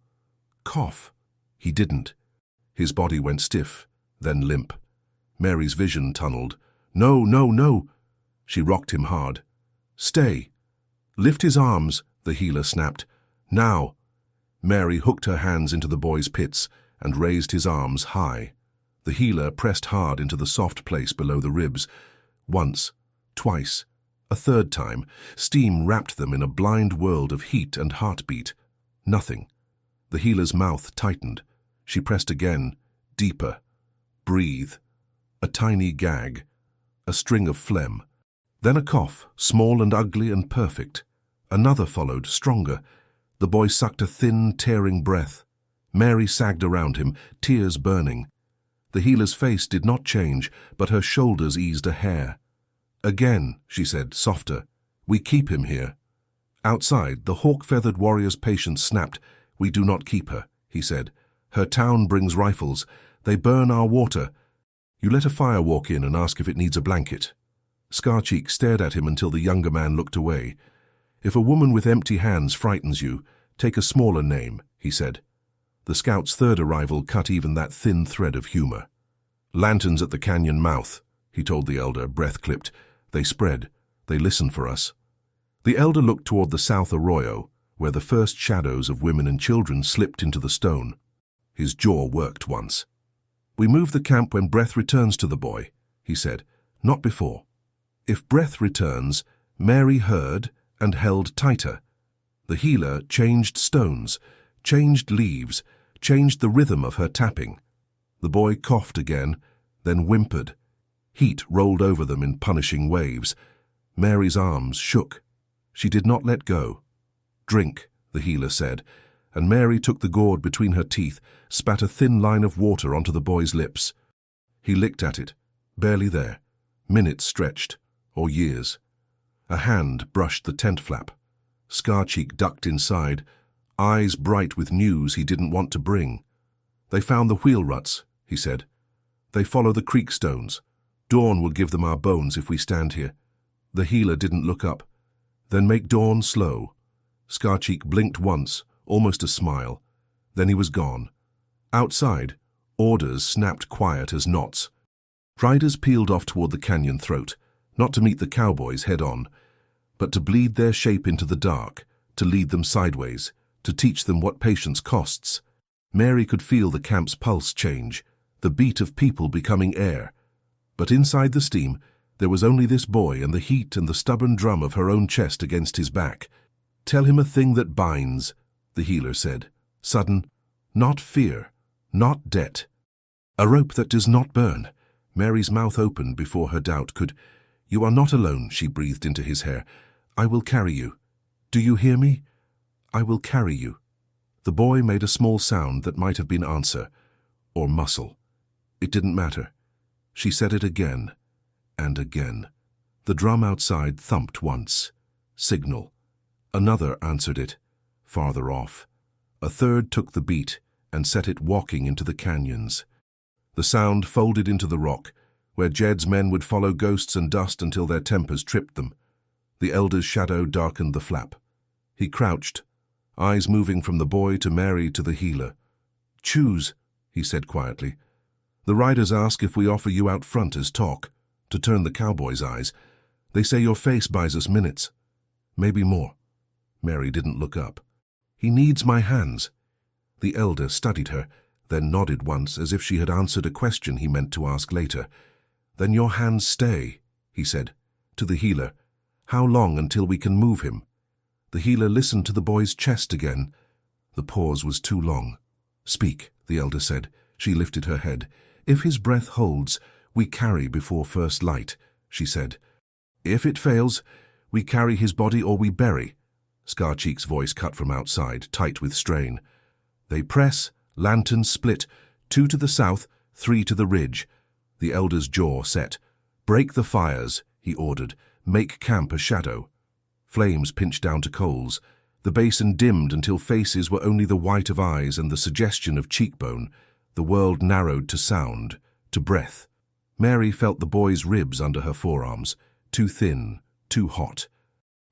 [SPEAKER 1] "Cough." He didn't. His body went stiff, then limp. Mary's vision tunneled. "No, no, no." She rocked him hard. "Stay." "Lift his arms," the healer snapped. "Now." Mary hooked her hands into the boy's pits and raised his arms high. The healer pressed hard into the soft place below the ribs. Once, twice, a third time, steam wrapped them in a blind world of heat and heartbeat. Nothing. The healer's mouth tightened. She pressed again, deeper. Breathe. A tiny gag. A string of phlegm. Then a cough, small and ugly and perfect. Another followed, stronger. The boy sucked a thin, tearing breath. Mary sagged around him, tears burning. The healer's face did not change, but her shoulders eased a hair. "Again," she said, softer. "We keep him here." Outside, the hawk-feathered warrior's patience snapped. "We do not keep her," he said. "Her town brings rifles. They burn our water. You let a fire walk in and ask if it needs a blanket." Scarcheek stared at him until the younger man looked away. "If a woman with empty hands frightens you, take a smaller name," he said. The scout's third arrival cut even that thin thread of humor. "Lanterns at the canyon mouth," he told the elder, breath-clipped. "They spread. They listen for us." The elder looked toward the south arroyo, where the first shadows of women and children slipped into the stone. His jaw worked once. "We move the camp when breath returns to the boy," he said, "not before." If breath returns, Mary heard and held tighter. The healer changed stones, changed leaves, changed the rhythm of her tapping. The boy coughed again, then whimpered. Heat rolled over them in punishing waves. Mary's arms shook. She did not let go. "Drink," the healer said, and Mary took the gourd between her teeth, spat a thin line of water onto the boy's lips. He licked at it, barely there. Minutes stretched, or years. A hand brushed the tent flap. Scarcheek ducked inside, eyes bright with news he didn't want to bring. "They found the wheel ruts," he said. "They follow the creek stones. Dawn will give them our bones if we stand here." The healer didn't look up. "Then make dawn slow." Scarcheek blinked once, almost a smile. Then he was gone. Outside, orders snapped quiet as knots. Riders peeled off toward the canyon throat, not to meet the cowboys head-on, but to bleed their shape into the dark, to lead them sideways, to teach them what patience costs. Mary could feel the camp's pulse change, the beat of people becoming air. But inside the steam, There was only this boy and the heat and the stubborn drum of her own chest against his back. "Tell him a thing that binds," the healer said. "Sudden, not fear, not debt. A rope that does not burn." Mary's mouth opened before her doubt could. "You are not alone," she breathed into his hair. "I will carry you. Do you hear me? I will carry you." The boy made a small sound that might have been answer, or muscle. It didn't matter. She said it again and again. The drum outside thumped once. Signal. Another answered it, farther off. A third took the beat and set it walking into the canyons. The sound folded into the rock, where Jed's men would follow ghosts and dust until their tempers tripped them. The elder's shadow darkened the flap. He crouched, eyes moving from the boy to Mary to the healer. "Choose," he said quietly. "The riders ask if we offer you out front as talk, to turn the cowboys' eyes. They say your face buys us minutes. Maybe more." Mary didn't look up. "He needs my hands." The elder studied her, then nodded once as if she had answered a question he meant to ask later. "Then your hands stay," he said, to the healer. "How long until we can move him?" The healer listened to the boy's chest again. The pause was too long. "Speak," the elder said. She lifted her head. "If his breath holds, we carry before first light," she said. "If it fails, we carry his body or we bury." Scarcheek's voice cut from outside, tight with strain. They press, lanterns split, 2 to the south, 3 to the ridge. The elder's jaw set. "Break the fires," he ordered. "Make camp a shadow." Flames pinched down to coals. The basin dimmed until faces were only the white of eyes and the suggestion of cheekbone. The world narrowed to sound, to breath. Mary felt the boy's ribs under her forearms, too thin, too hot.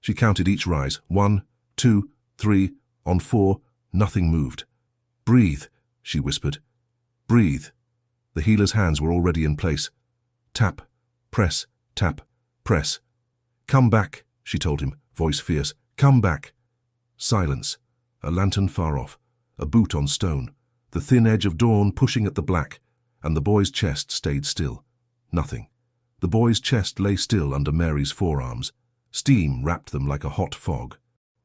[SPEAKER 1] She counted each rise. 1, 2, 3, on 4, nothing moved. "Breathe," she whispered. "Breathe." The healer's hands were already in place. Tap, press, tap, press. "Come back," she told him, voice fierce. "Come back." Silence. A lantern far off. A boot on stone. The thin edge of dawn pushing at the black. And the boy's chest stayed still. Nothing. The boy's chest lay still under Mary's forearms. Steam wrapped them like a hot fog.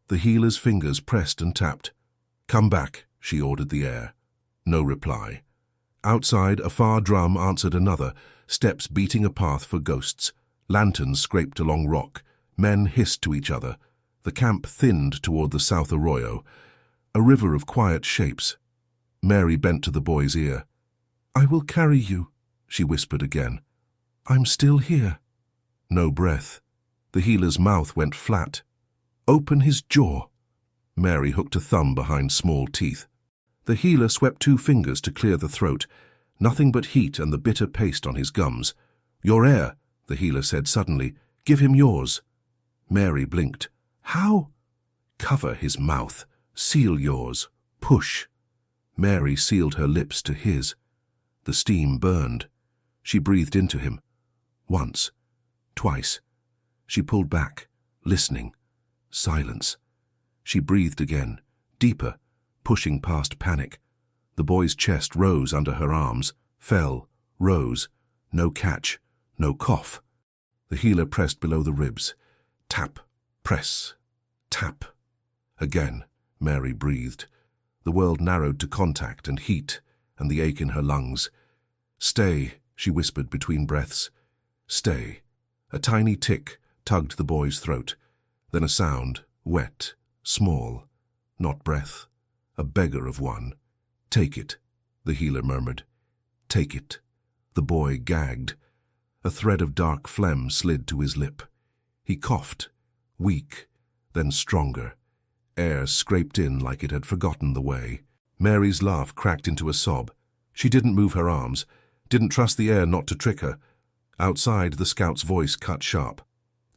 [SPEAKER 1] The healer's fingers pressed and tapped. "Come back," she ordered the air. No reply. Outside, a far drum answered another, steps beating a path for ghosts. Lanterns scraped along rock. Men hissed to each other. The camp thinned toward the South Arroyo. A river of quiet shapes. Mary bent to the boy's ear. "I will carry you," she whispered again. "I'm still here." No breath. The healer's mouth went flat. "Open his jaw." Mary hooked a thumb behind small teeth. The healer swept 2 fingers to clear the throat. Nothing but heat and the bitter paste on his gums. "Your air," the healer said suddenly. "Give him yours." Mary blinked. "How?" "Cover his mouth. Seal yours. Push." Mary sealed her lips to his. The steam burned. She breathed into him. Once. Twice. She pulled back, listening. Silence. She breathed again, deeper, pushing past panic. The boy's chest rose under her arms, fell, rose. No catch, no cough. The healer pressed below the ribs. Tap, press, tap. Again, Mary breathed. The world narrowed to contact and heat and the ache in her lungs. "Stay," she whispered between breaths. "Stay." A tiny tick tugged the boy's throat. Then a sound, wet, small, not breath, a beggar of one. "Take it," the healer murmured. "Take it." The boy gagged. A thread of dark phlegm slid to his lip. He coughed, weak, then stronger. Air scraped in like it had forgotten the way. Mary's laugh cracked into a sob. She didn't move her arms, didn't trust the air not to trick her. Outside, the scout's voice cut sharp.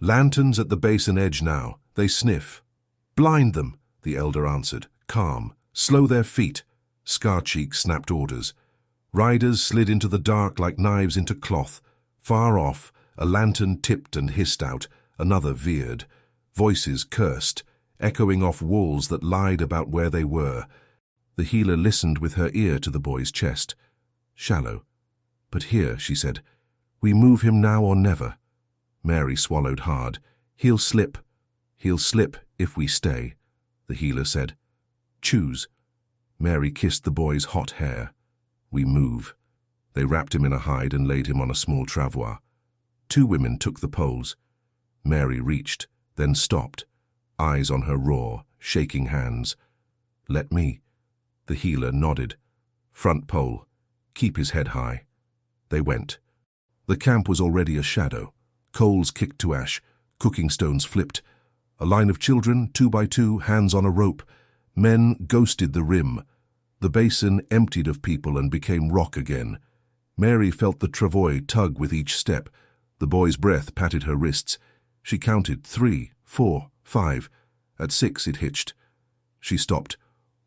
[SPEAKER 1] "Lanterns at the basin edge now. They sniff." "Blind them," the elder answered, calm. "Slow their feet." Scarcheek snapped orders. Riders slid into the dark like knives into cloth. Far off, a lantern tipped and hissed out. Another veered. Voices cursed, echoing off walls that lied about where they were. The healer listened with her ear to the boy's chest. Shallow. "But here," she said, "we move him now or never." Mary swallowed hard. He'll slip. He'll slip if we stay, the healer said. Choose. Mary kissed the boy's hot hair. We move. They wrapped him in a hide and laid him on a small travois. Two women took the poles. Mary reached, then stopped, eyes on her raw, shaking hands. Let me. The healer nodded. Front pole. Keep his head high. They went. The camp was already a shadow. Coals kicked to ash. Cooking stones flipped. A line of children, 2 by 2, hands on a rope. Men ghosted the rim. The basin emptied of people and became rock again. Mary felt the travois tug with each step. The boy's breath patted her wrists. She counted 3, 4, 5. At 6 it hitched. She stopped.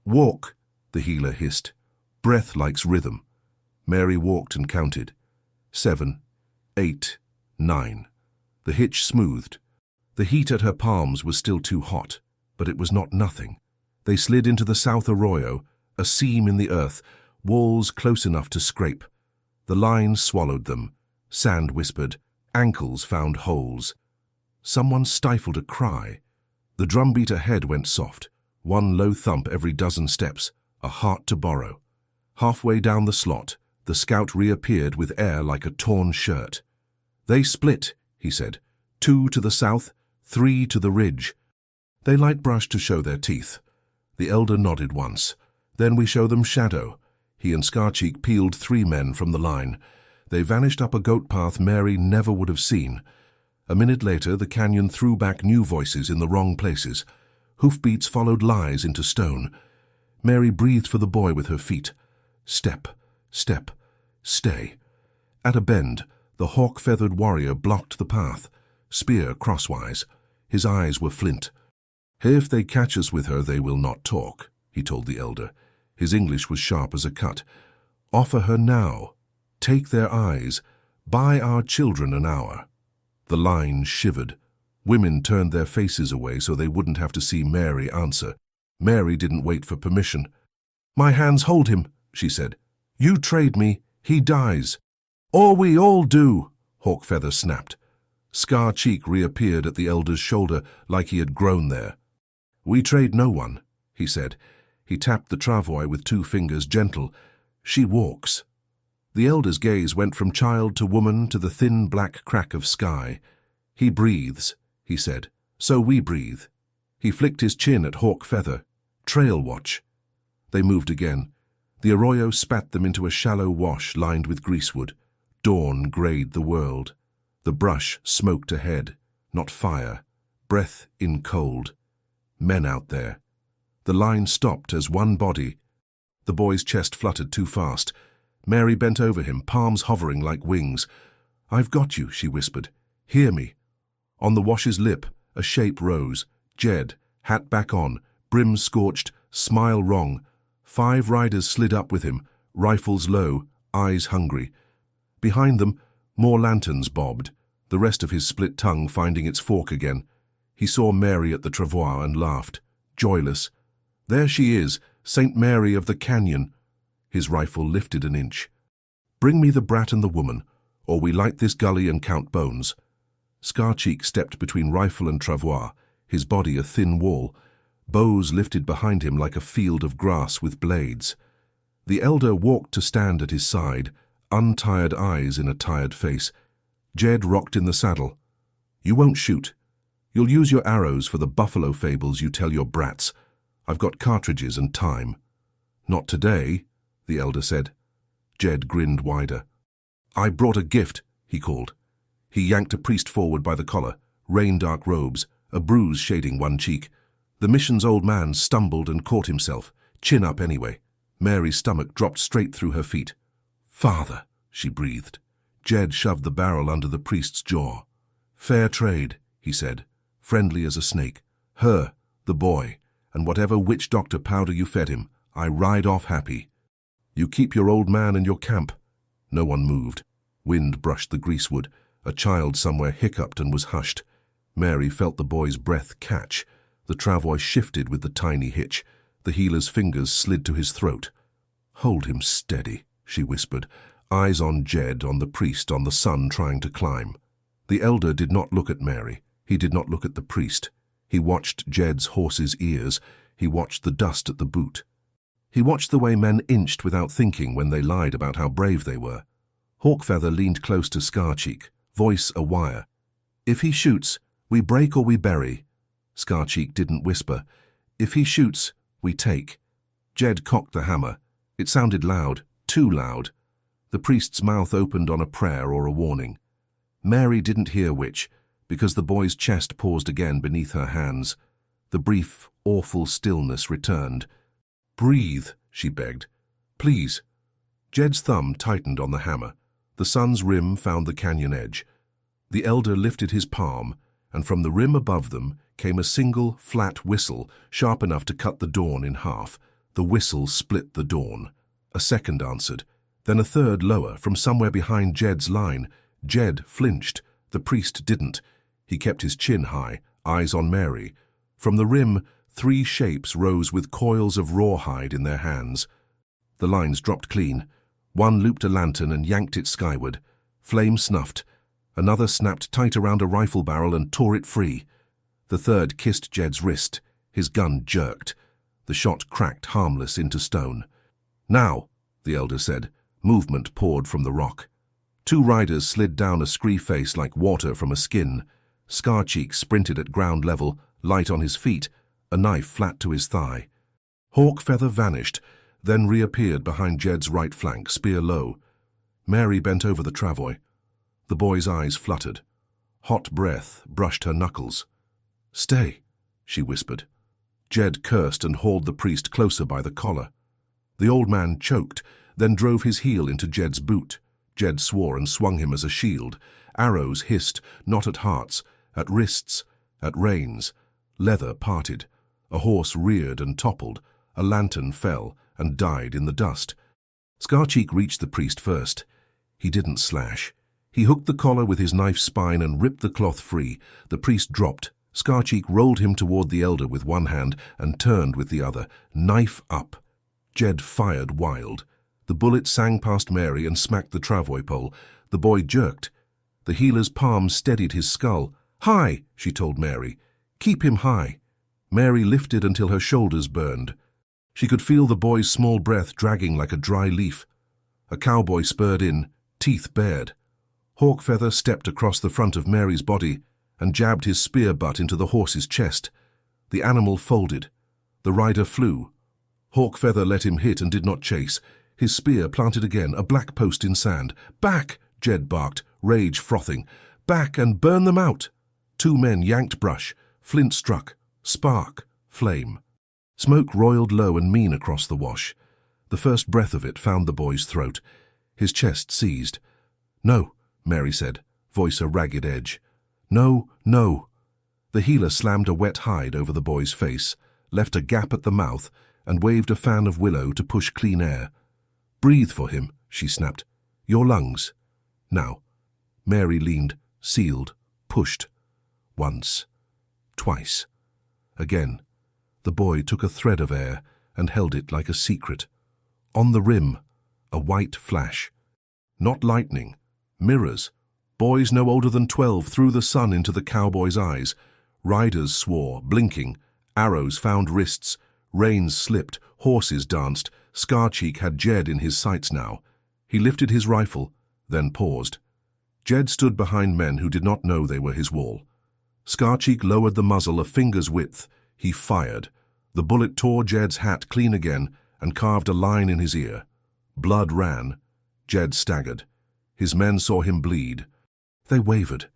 [SPEAKER 1] Walk, the healer hissed. Breath likes rhythm. Mary walked and counted. 7, 8, 9. The hitch smoothed. The heat at her palms was still too hot, but it was not nothing. They slid into the South Arroyo, a seam in the earth, walls close enough to scrape. The line swallowed them. Sand whispered. Ankles found holes. Someone stifled a cry. The drumbeat ahead went soft. One low thump every dozen steps. A heart to borrow. Halfway down the slot, the scout reappeared with air like a torn shirt. They split, he said. 2 to the south, 3 to the ridge. They light brushed to show their teeth. The elder nodded once. Then we show them shadow. He and Scarcheek peeled 3 men from the line. They vanished up a goat path Mary never would have seen. A minute later, the canyon threw back new voices in the wrong places. Hoofbeats followed lies into stone. Mary breathed for the boy with her feet. Step, step, stay. At a bend, the hawk-feathered warrior blocked the path, spear crosswise. His eyes were flint. If they catch us with her, they will not talk, he told the elder. His English was sharp as a cut. Offer her now. Take their eyes. Buy our children an hour. The line shivered. Women turned their faces away so they wouldn't have to see Mary answer. Mary didn't wait for permission. My hands hold him, she said. You trade me, he dies. Or we all do, Hawkfeather snapped. Scarcheek reappeared at the elder's shoulder like he had grown there. We trade no one, he said. He tapped the travois with 2 fingers, gentle. She walks. The elder's gaze went from child to woman to the thin black crack of sky. He breathes, he said. So we breathe. He flicked his chin at Hawkfeather. Trail watch. They moved again. The arroyo spat them into a shallow wash lined with greasewood. Dawn grayed the world. The brush smoked ahead, not fire. Breath in cold. Men out there. The line stopped as one body. The boy's chest fluttered too fast. Mary bent over him, palms hovering like wings. I've got you, she whispered. Hear me. On the wash's lip, a shape rose. Jed, hat back on, brim scorched, smile wrong. 5 riders slid up with him, rifles low, eyes hungry. Behind them, more lanterns bobbed, the rest of his split tongue finding its fork again. He saw Mary at the travois and laughed, joyless. There she is, St. Mary of the Canyon. His rifle lifted an inch. Bring me the brat and the woman, or we light this gully and count bones. Scarcheek stepped between rifle and travois, his body a thin wall, bows lifted behind him like a field of grass with blades. The elder walked to stand at his side, untired eyes in a tired face. Jed rocked in the saddle. You won't shoot. You'll use your arrows for the buffalo fables you tell your brats. I've got cartridges and time. Not today, the elder said. Jed grinned wider. I brought a gift, he called. He yanked a priest forward by the collar, rain-dark robes, a bruise shading one cheek. The mission's old man stumbled and caught himself, chin up anyway. Mary's stomach dropped straight through her feet. Father, she breathed. Jed shoved the barrel under the priest's jaw. Fair trade, he said, friendly as a snake. Her, the boy, and whatever witch doctor powder you fed him, I ride off happy. You keep your old man in your camp. No one moved. Wind brushed the greasewood. A child somewhere hiccuped and was hushed. Mary felt the boy's breath catch. The travois shifted with the tiny hitch. The healer's fingers slid to his throat. Hold him steady, she whispered, eyes on Jed, on the priest, on the sun trying to climb. The elder did not look at Mary. He did not look at the priest. He watched Jed's horse's ears. He watched the dust at the boot. He watched the way men inched without thinking when they lied about how brave they were. Hawkfeather leaned close to Scarcheek, voice a wire. "If he shoots, we break or we bury." Scarcheek didn't whisper. "If he shoots, we take." Jed cocked the hammer. It sounded loud, too loud. The priest's mouth opened on a prayer or a warning. Mary didn't hear which, because the boy's chest paused again beneath her hands. The brief, awful stillness returned. "Breathe," she begged. "Please." Jed's thumb tightened on the hammer. The sun's rim found the canyon edge. The elder lifted his palm, and from the rim above them came a single, flat whistle, sharp enough to cut the dawn in half. The whistle split the dawn. A second answered, then a third lower, from somewhere behind Jed's line. Jed flinched. The priest didn't. He kept his chin high, eyes on Mary. From the rim, 3 shapes rose with coils of rawhide in their hands. The lines dropped clean. One looped a lantern and yanked it skyward. Flame snuffed. Another snapped tight around a rifle barrel and tore it free. The third kissed Jed's wrist. His gun jerked. The shot cracked harmless into stone. "Now," the elder said. Movement poured from the rock. 2 riders slid down a scree face like water from a skin. Scarcheek sprinted at ground level, light on his feet, a knife flat to his thigh. Hawkfeather vanished, then reappeared behind Jed's right flank, spear low. Mary bent over the travois. The boy's eyes fluttered. Hot breath brushed her knuckles. "Stay," she whispered. Jed cursed and hauled the priest closer by the collar. The old man choked, then drove his heel into Jed's boot. Jed swore and swung him as a shield. Arrows hissed, not at hearts, at wrists, at reins. Leather parted. A horse reared and toppled. A lantern fell and died in the dust. Scarcheek reached the priest first. He didn't slash. He hooked the collar with his knife spine and ripped the cloth free. The priest dropped. Scarcheek rolled him toward the elder with one hand and turned with the other, knife up. Jed fired wild. The bullet sang past Mary and smacked the travois pole. The boy jerked. The healer's palm steadied his skull. "High," she told Mary. "Keep him high." Mary lifted until her shoulders burned. She could feel the boy's small breath dragging like a dry leaf. A cowboy spurred in, teeth bared. Hawkfeather stepped across the front of Mary's body and jabbed his spear butt into the horse's chest. The animal folded. The rider flew. Hawkfeather let him hit and did not chase. His spear planted again, a black post in sand. "Back!" Jed barked, rage frothing. "Back and burn them out!" 2 men yanked brush. Flint struck. Spark. Flame. Smoke roiled low and mean across the wash. The first breath of it found the boy's throat. His chest seized. "No," Mary said, voice a ragged edge. "No, no." The healer slammed a wet hide over the boy's face, left a gap at the mouth, and waved a fan of willow to push clean air. "Breathe for him," she snapped. "Your lungs." "Now." Mary leaned, sealed, pushed. Once. Twice. Again. The boy took a thread of air and held it like a secret. On the rim, a white flash. Not lightning. Mirrors. Boys no older than 12 threw the sun into the cowboy's eyes. Riders swore, blinking. Arrows found wrists. Reins slipped. Horses danced. Scarcheek had Jed in his sights now. He lifted his rifle, then paused. Jed stood behind men who did not know they were his wall. Scarcheek lowered the muzzle a finger's width. He fired. The bullet tore Jed's hat clean again and carved a line in his ear. Blood ran. Jed staggered. His men saw him bleed. They wavered.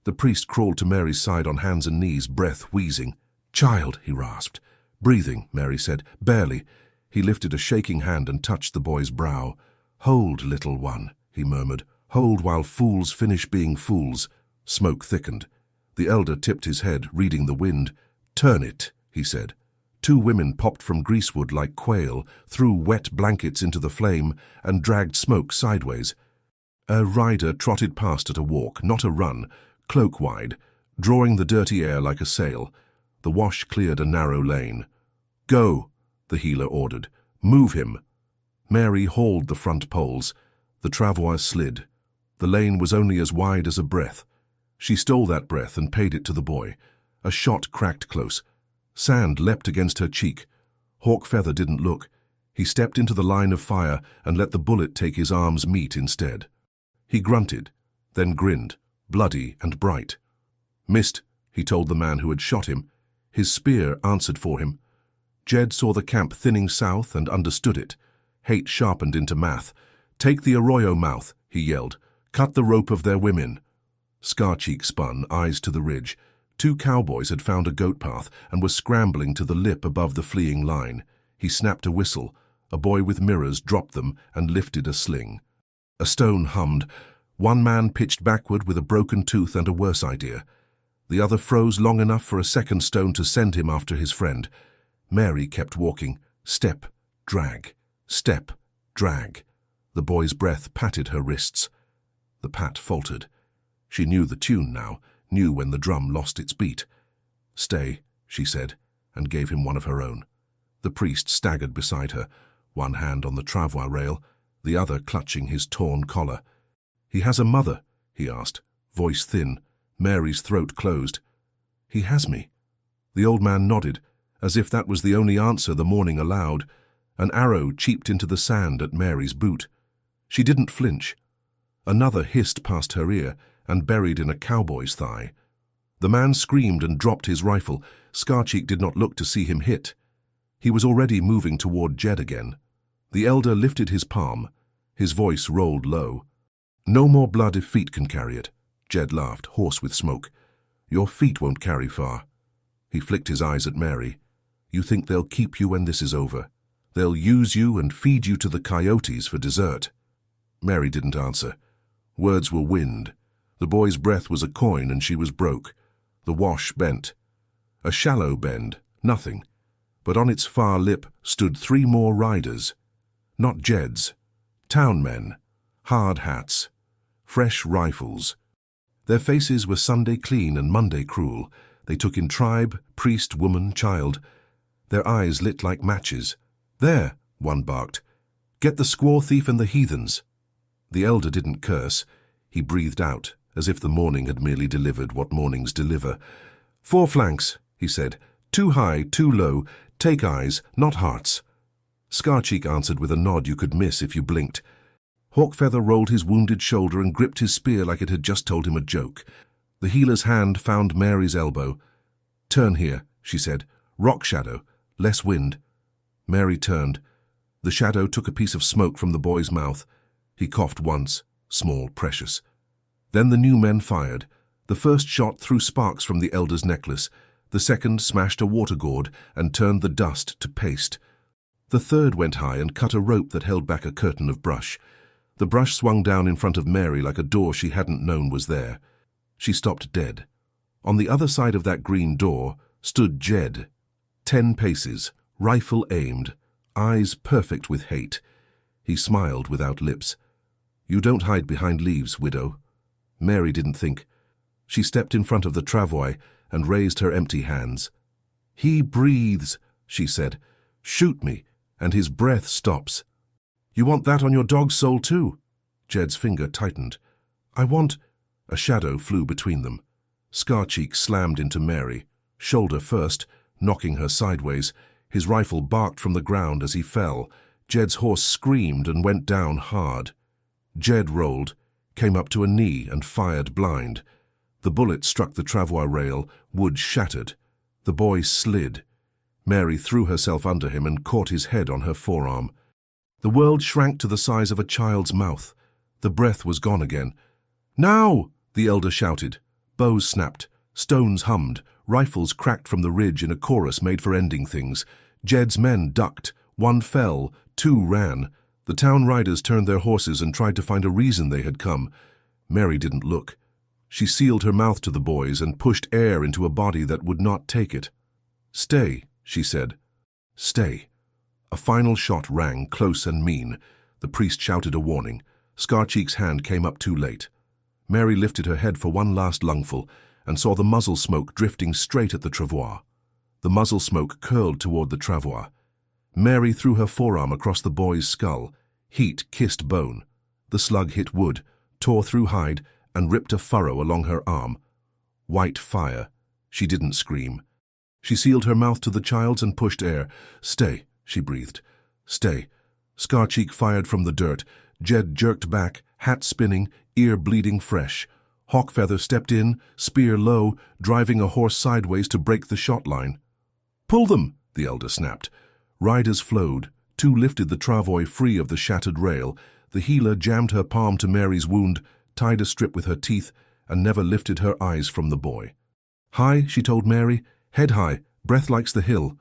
[SPEAKER 1] The priest crawled to Mary's side on hands and knees, breath wheezing. "Child," he rasped. "Breathing," Mary said. "Barely." He lifted a shaking hand and touched the boy's brow. "Hold, little one," he murmured. "Hold while fools finish being fools." Smoke thickened. The elder tipped his head, reading the wind. "Turn it," he said. 2 women popped from greasewood like quail, threw wet blankets into the flame, and dragged smoke sideways. A rider trotted past at a walk, not a run, cloak-wide, drawing the dirty air like a sail. The wash cleared a narrow lane. "Go," the healer ordered. "Move him." Mary hauled the front poles. The travois slid. The lane was only as wide as a breath. She stole that breath and paid it to the boy. A shot cracked close. Sand leapt against her cheek. Hawkfeather didn't look. He stepped into the line of fire and let the bullet take his arm's meat instead. He grunted, then grinned, bloody and bright. "Missed," he told the man who had shot him. His spear answered for him. Jed saw the camp thinning south and understood it. Hate sharpened into math. "Take the arroyo mouth," he yelled. "Cut the rope of their women." Scarcheek spun, eyes to the ridge. 2 cowboys had found a goat path and were scrambling to the lip above the fleeing line. He snapped a whistle. A boy with mirrors dropped them and lifted a sling. A stone hummed. One man pitched backward with a broken tooth and a worse idea. The other froze long enough for a second stone to send him after his friend. Mary kept walking. Step, drag, step, drag. The boy's breath patted her wrists. The pat faltered. She knew the tune now, knew when the drum lost its beat. "Stay," she said, and gave him one of her own. The priest staggered beside her, one hand on the travois rail, the other clutching his torn collar. "He has a mother?" he asked, voice thin. Mary's throat closed. "He has me." The old man nodded, as if that was the only answer the morning allowed. An arrow cheeped into the sand at Mary's boot. She didn't flinch. Another hissed past her ear and buried in a cowboy's thigh. The man screamed and dropped his rifle. Scarcheek did not look to see him hit. He was already moving toward Jed again. The elder lifted his palm. His voice rolled low. "No more blood if feet can carry it." Jed laughed, hoarse with smoke. "Your feet won't carry far." He flicked his eyes at Mary. "You think they'll keep you when this is over? They'll use you and feed you to the coyotes for dessert." Mary didn't answer. Words were wind. The boy's breath was a coin and she was broke. The wash bent. A shallow bend, nothing. But on its far lip stood 3 more riders. Not Jed's. Town men. Hard hats. Fresh rifles. Their faces were Sunday clean and Monday cruel. They took in tribe, priest, woman, child. Their eyes lit like matches. "There," one barked. "Get the squaw thief and the heathens." The elder didn't curse. He breathed out, as if the morning had merely delivered what mornings deliver. "4 flanks," he said. "Too high, too low. Take eyes, not hearts." Scarcheek answered with a nod you could miss if you blinked. Hawkfeather rolled his wounded shoulder and gripped his spear like it had just told him a joke. The healer's hand found Mary's elbow. "Turn here," she said. "Rock shadow. Less wind." Mary turned. The shadow took a piece of smoke from the boy's mouth. He coughed once, small, precious. Then the new men fired. The first shot threw sparks from the elder's necklace. The second smashed a water gourd and turned the dust to paste. The third went high and cut a rope that held back a curtain of brush. The brush swung down in front of Mary like a door she hadn't known was there. She stopped dead. On the other side of that green door stood Jed. 10 paces, rifle aimed, eyes perfect with hate. He smiled without lips. "You don't hide behind leaves, widow." Mary didn't think. She stepped in front of the travois and raised her empty hands. "He breathes," she said. "Shoot me, and his breath stops." "You want that on your dog's soul too?" Jed's finger tightened. "I want—" A shadow flew between them. Scarcheek slammed into Mary, shoulder first, knocking her sideways. His rifle barked from the ground as he fell. Jed's horse screamed and went down hard. Jed rolled, came up to a knee and fired blind. The bullet struck the travois rail, wood shattered. The boy slid. Mary threw herself under him and caught his head on her forearm. The world shrank to the size of a child's mouth. The breath was gone again. "Now!" the elder shouted. Bows snapped. Stones hummed. Rifles cracked from the ridge in a chorus made for ending things. Jed's men ducked. 1 fell. 2 ran. The town riders turned their horses and tried to find a reason they had come. Mary didn't look. She sealed her mouth to the boys and pushed air into a body that would not take it. "Stay," she said. "Stay." A final shot rang, close and mean. The priest shouted a warning. Scarcheek's hand came up too late. Mary lifted her head for one last lungful and saw the muzzle smoke drifting straight at the travois. The muzzle smoke curled toward the travois. Mary threw her forearm across the boy's skull. Heat kissed bone. The slug hit wood, tore through hide, and ripped a furrow along her arm. White fire. She didn't scream. She sealed her mouth to the child's and pushed air. "Stay," she breathed. "Stay." Scarcheek fired from the dirt. Jed jerked back, hat spinning, ear bleeding fresh. Hawkfeather stepped in, spear low, driving a horse sideways to break the shot line. "Pull them," the elder snapped. Riders flowed. Two lifted the travois free of the shattered rail. The healer jammed her palm to Mary's wound, tied a strip with her teeth, and never lifted her eyes from the boy. "High," she told Mary. "Head high. Breath likes the hill."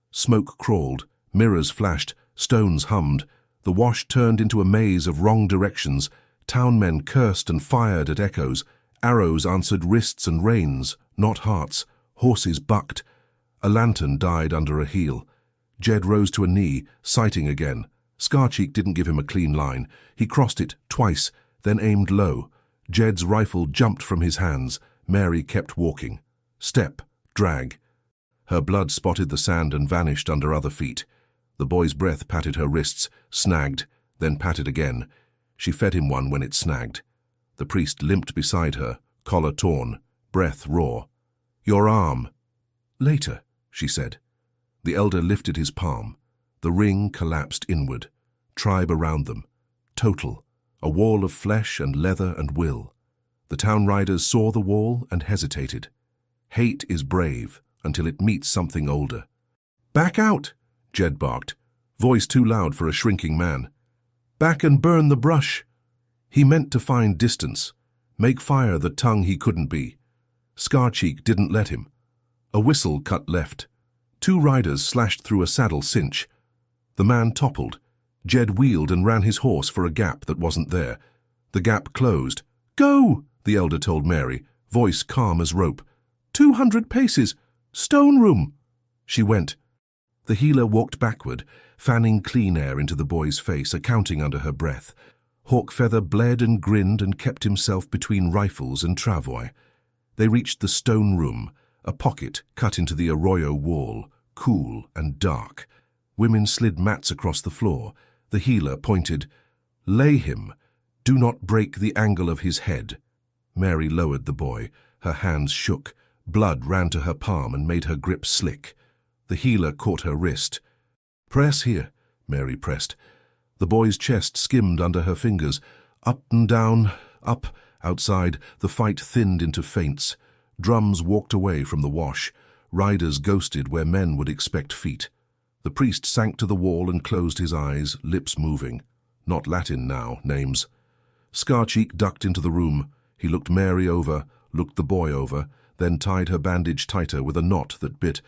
[SPEAKER 1] Smoke crawled. Mirrors flashed. Stones hummed. The wash turned into a maze of wrong directions. Townmen cursed and fired at echoes. Arrows answered wrists and reins, not hearts. Horses bucked. A lantern died under a heel. Jed rose to a knee, sighting again. Scarcheek didn't give him a clean line. He crossed it twice, then aimed low. Jed's rifle jumped from his hands. Mary kept walking. Step, drag. Her blood spotted the sand and vanished under other feet. The boy's breath patted her wrists, snagged, then patted again. She fed him one when it snagged. The priest limped beside her, collar torn, breath raw. "Your arm." "Later," she said. The elder lifted his palm. The ring collapsed inward. Tribe around them. Total. A wall of flesh and leather and will. The town riders saw the wall and hesitated. Hate is brave until it meets something older. "Back out," Jed barked, voice too loud for a shrinking man. "Back and burn the brush." He meant to find distance, make fire the tongue he couldn't be. Scarcheek didn't let him. A whistle cut left. Two riders slashed through a saddle cinch. The man toppled. Jed wheeled and ran his horse for a gap that wasn't there. The gap closed. "Go," the elder told Mary, voice calm as rope. 200 paces. Stone room." She went. The healer walked backward, fanning clean air into the boy's face, accounting under her breath. Hawkfeather bled and grinned and kept himself between rifles and travois. They reached the stone room, a pocket cut into the arroyo wall, cool and dark. Women slid mats across the floor. The healer pointed. "Lay him. Do not break the angle of his head." Mary lowered the boy. Her hands shook. Blood ran to her palm and made her grip slick. The healer caught her wrist. "Press here," Mary pressed. The boy's chest skimmed under her fingers. Up and down, up, outside, the fight thinned into feints. Drums walked away from the wash. Riders ghosted where men would expect feet. The priest sank to the wall and closed his eyes, lips moving. Not Latin now, names. Scarcheek ducked into the room. He looked Mary over, looked the boy over, then tied her bandage tighter with a knot that bit.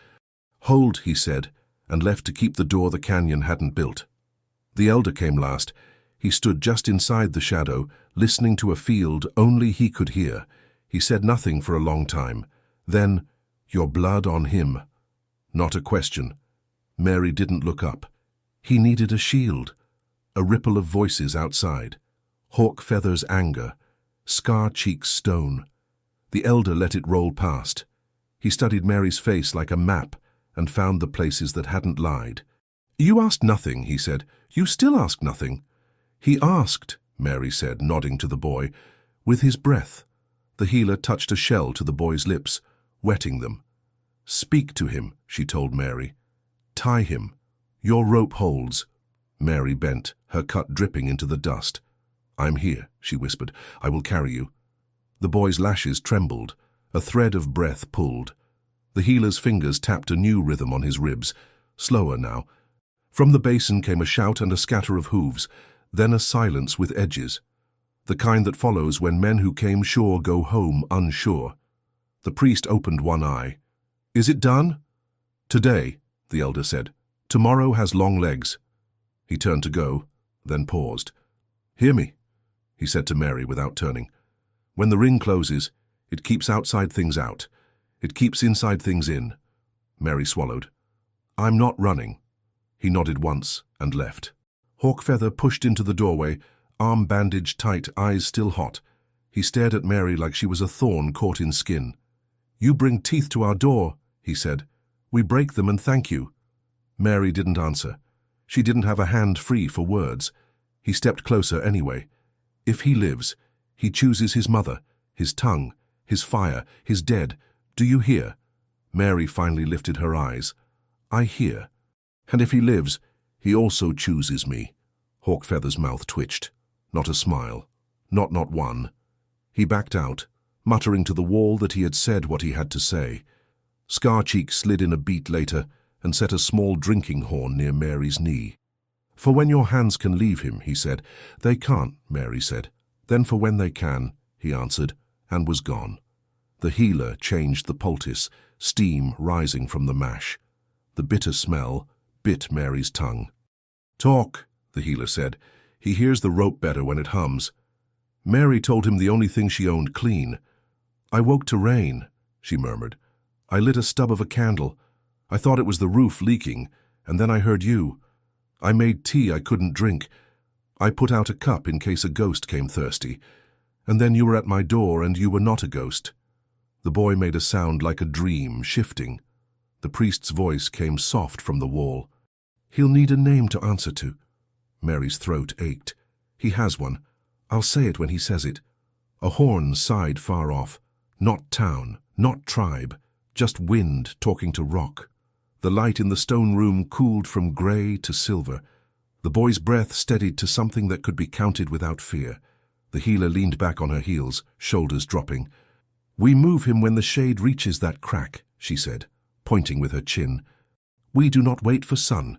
[SPEAKER 1] "Hold," he said, and left to keep the door the canyon hadn't built. The elder came last. He stood just inside the shadow, listening to a field only he could hear. He said nothing for a long time. Then, "Your blood on him." Not a question. Mary didn't look up. He needed a shield. A ripple of voices outside. Hawkfeather's anger. Scarcheek's stone. The elder let it roll past. He studied Mary's face like a map and found the places that hadn't lied. "You asked nothing," he said. "You still ask nothing." "He asked," Mary said, nodding to the boy, "with his breath." The healer touched a shell to the boy's lips, wetting them. "Speak to him," she told Mary. "Tie him. Your rope holds." Mary bent, her cut dripping into the dust. "I'm here," she whispered. "I will carry you." The boy's lashes trembled. A thread of breath pulled. The healer's fingers tapped a new rhythm on his ribs, slower now. From the basin came a shout and a scatter of hooves, then a silence with edges. The kind that follows when men who came sure go home unsure. The priest opened one eye. "Is it done?" "Today," the elder said. "Tomorrow has long legs." He turned to go, then paused. "Hear me," he said to Mary without turning. "When the ring closes, it keeps outside things out. It keeps inside things in." Mary swallowed. "I'm not running." He nodded once and left. Hawkfeather pushed into the doorway, arm bandaged tight, eyes still hot. He stared at Mary like she was a thorn caught in skin. "You bring teeth to our door," he said. "We break them and thank you." Mary didn't answer. She didn't have a hand free for words. He stepped closer anyway. If he lives, he chooses his mother, his tongue, his fire, his dead. Do you hear? Mary finally lifted her eyes. I hear. And if he lives, he also chooses me. Hawkfeather's mouth twitched. Not a smile. Not one. He backed out, muttering to the wall that he had said what he had to say. Scarcheek slid in a beat later and set a small drinking horn near Mary's knee. For when your hands can leave him, he said. They can't, Mary said. Then for when they can, he answered, and was gone. The healer changed the poultice, steam rising from the mash. The bitter smell bit Mary's tongue. Talk, the healer said. He hears the rope better when it hums. Mary told him the only thing she owned clean. I woke to rain, she murmured. I lit a stub of a candle. I thought it was the roof leaking, and then I heard you. I made tea I couldn't drink. I put out a cup in case a ghost came thirsty. And then you were at my door and you were not a ghost. The boy made a sound like a dream, shifting. The priest's voice came soft from the wall. He'll need a name to answer to. Mary's throat ached. He has one. I'll say it when he says it. A horn sighed far off. Not town, not tribe, just wind talking to rock. The light in the stone room cooled from grey to silver. The boy's breath steadied to something that could be counted without fear. The healer leaned back on her heels, shoulders dropping. We move him when the shade reaches that crack, she said, pointing with her chin. We do not wait for sun.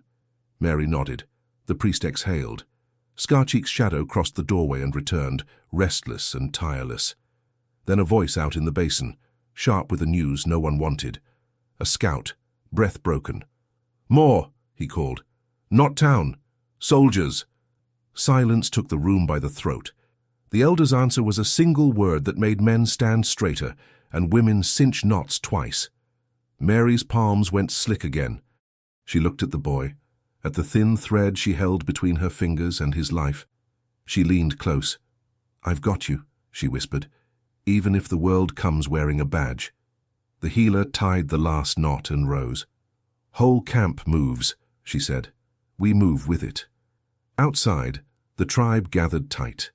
[SPEAKER 1] Mary nodded. The priest exhaled. Scarcheek's shadow crossed the doorway and returned, restless and tireless. Then a voice out in the basin, sharp with the news no one wanted. A scout, breath broken. More, he called. Not town. Soldiers. Silence took the room by the throat. The elder's answer was a single word that made men stand straighter and women cinch knots twice. Mary's palms went slick again. She looked at the boy, at the thin thread she held between her fingers and his life. She leaned close. I've got you, she whispered, even if the world comes wearing a badge. The healer tied the last knot and rose. Whole camp moves, she said. We move with it. Outside, the tribe gathered tight.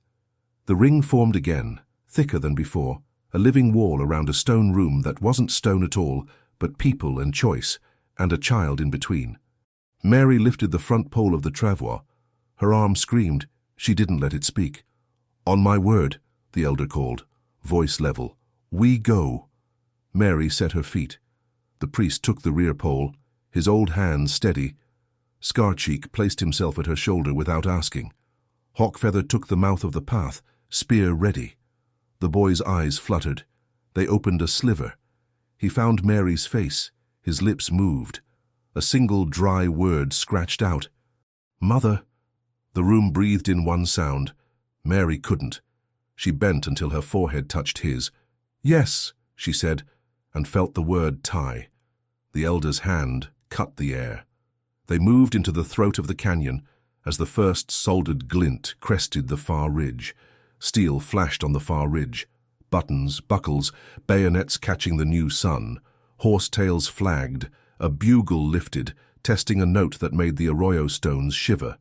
[SPEAKER 1] The ring formed again, thicker than before, a living wall around a stone room that wasn't stone at all, but people and choice, and a child in between. Mary lifted the front pole of the travois. Her arm screamed. She didn't let it speak. On my word, the elder called, voice level. We go. Mary set her feet. The priest took the rear pole, his old hand steady. Scarcheek placed himself at her shoulder without asking. Hawkfeather took the mouth of the path, spear ready. The boy's eyes fluttered. They opened a sliver. He found Mary's face. His lips moved. A single dry word scratched out. Mother. The room breathed in one sound. Mary couldn't. She bent until her forehead touched his. Yes, she said, and felt the word tie. The elder's hand cut the air. They moved into the throat of the canyon as the first soldered glint crested the far ridge. Steel flashed on the far ridge. Buttons, buckles, bayonets catching the new sun. Horsetails flagged. A bugle lifted, testing a note that made the arroyo stones shiver.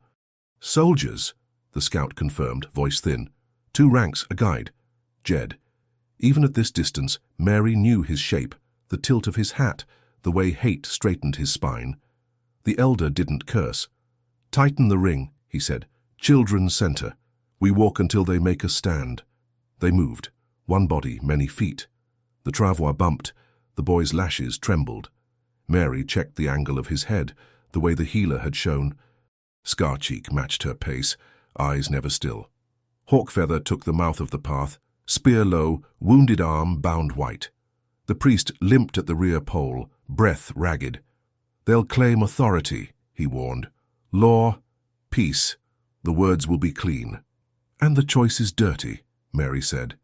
[SPEAKER 1] Soldiers, the scout confirmed, voice thin. 2 ranks, a guide. Jed. Even at this distance, Mary knew his shape, the tilt of his hat, the way hate straightened his spine. The elder didn't curse. Tighten the ring, he said. Children's center. We walk until they make a stand. They moved. One body, many feet. The travois bumped. The boy's lashes trembled. Mary checked the angle of his head, the way the healer had shown. Scarcheek matched her pace, eyes never still. Hawkfeather took the mouth of the path, spear low, wounded arm bound white. The priest limped at the rear pole, breath ragged. They'll claim authority, he warned. Law, peace. The words will be clean. And the choice is dirty, Mary said.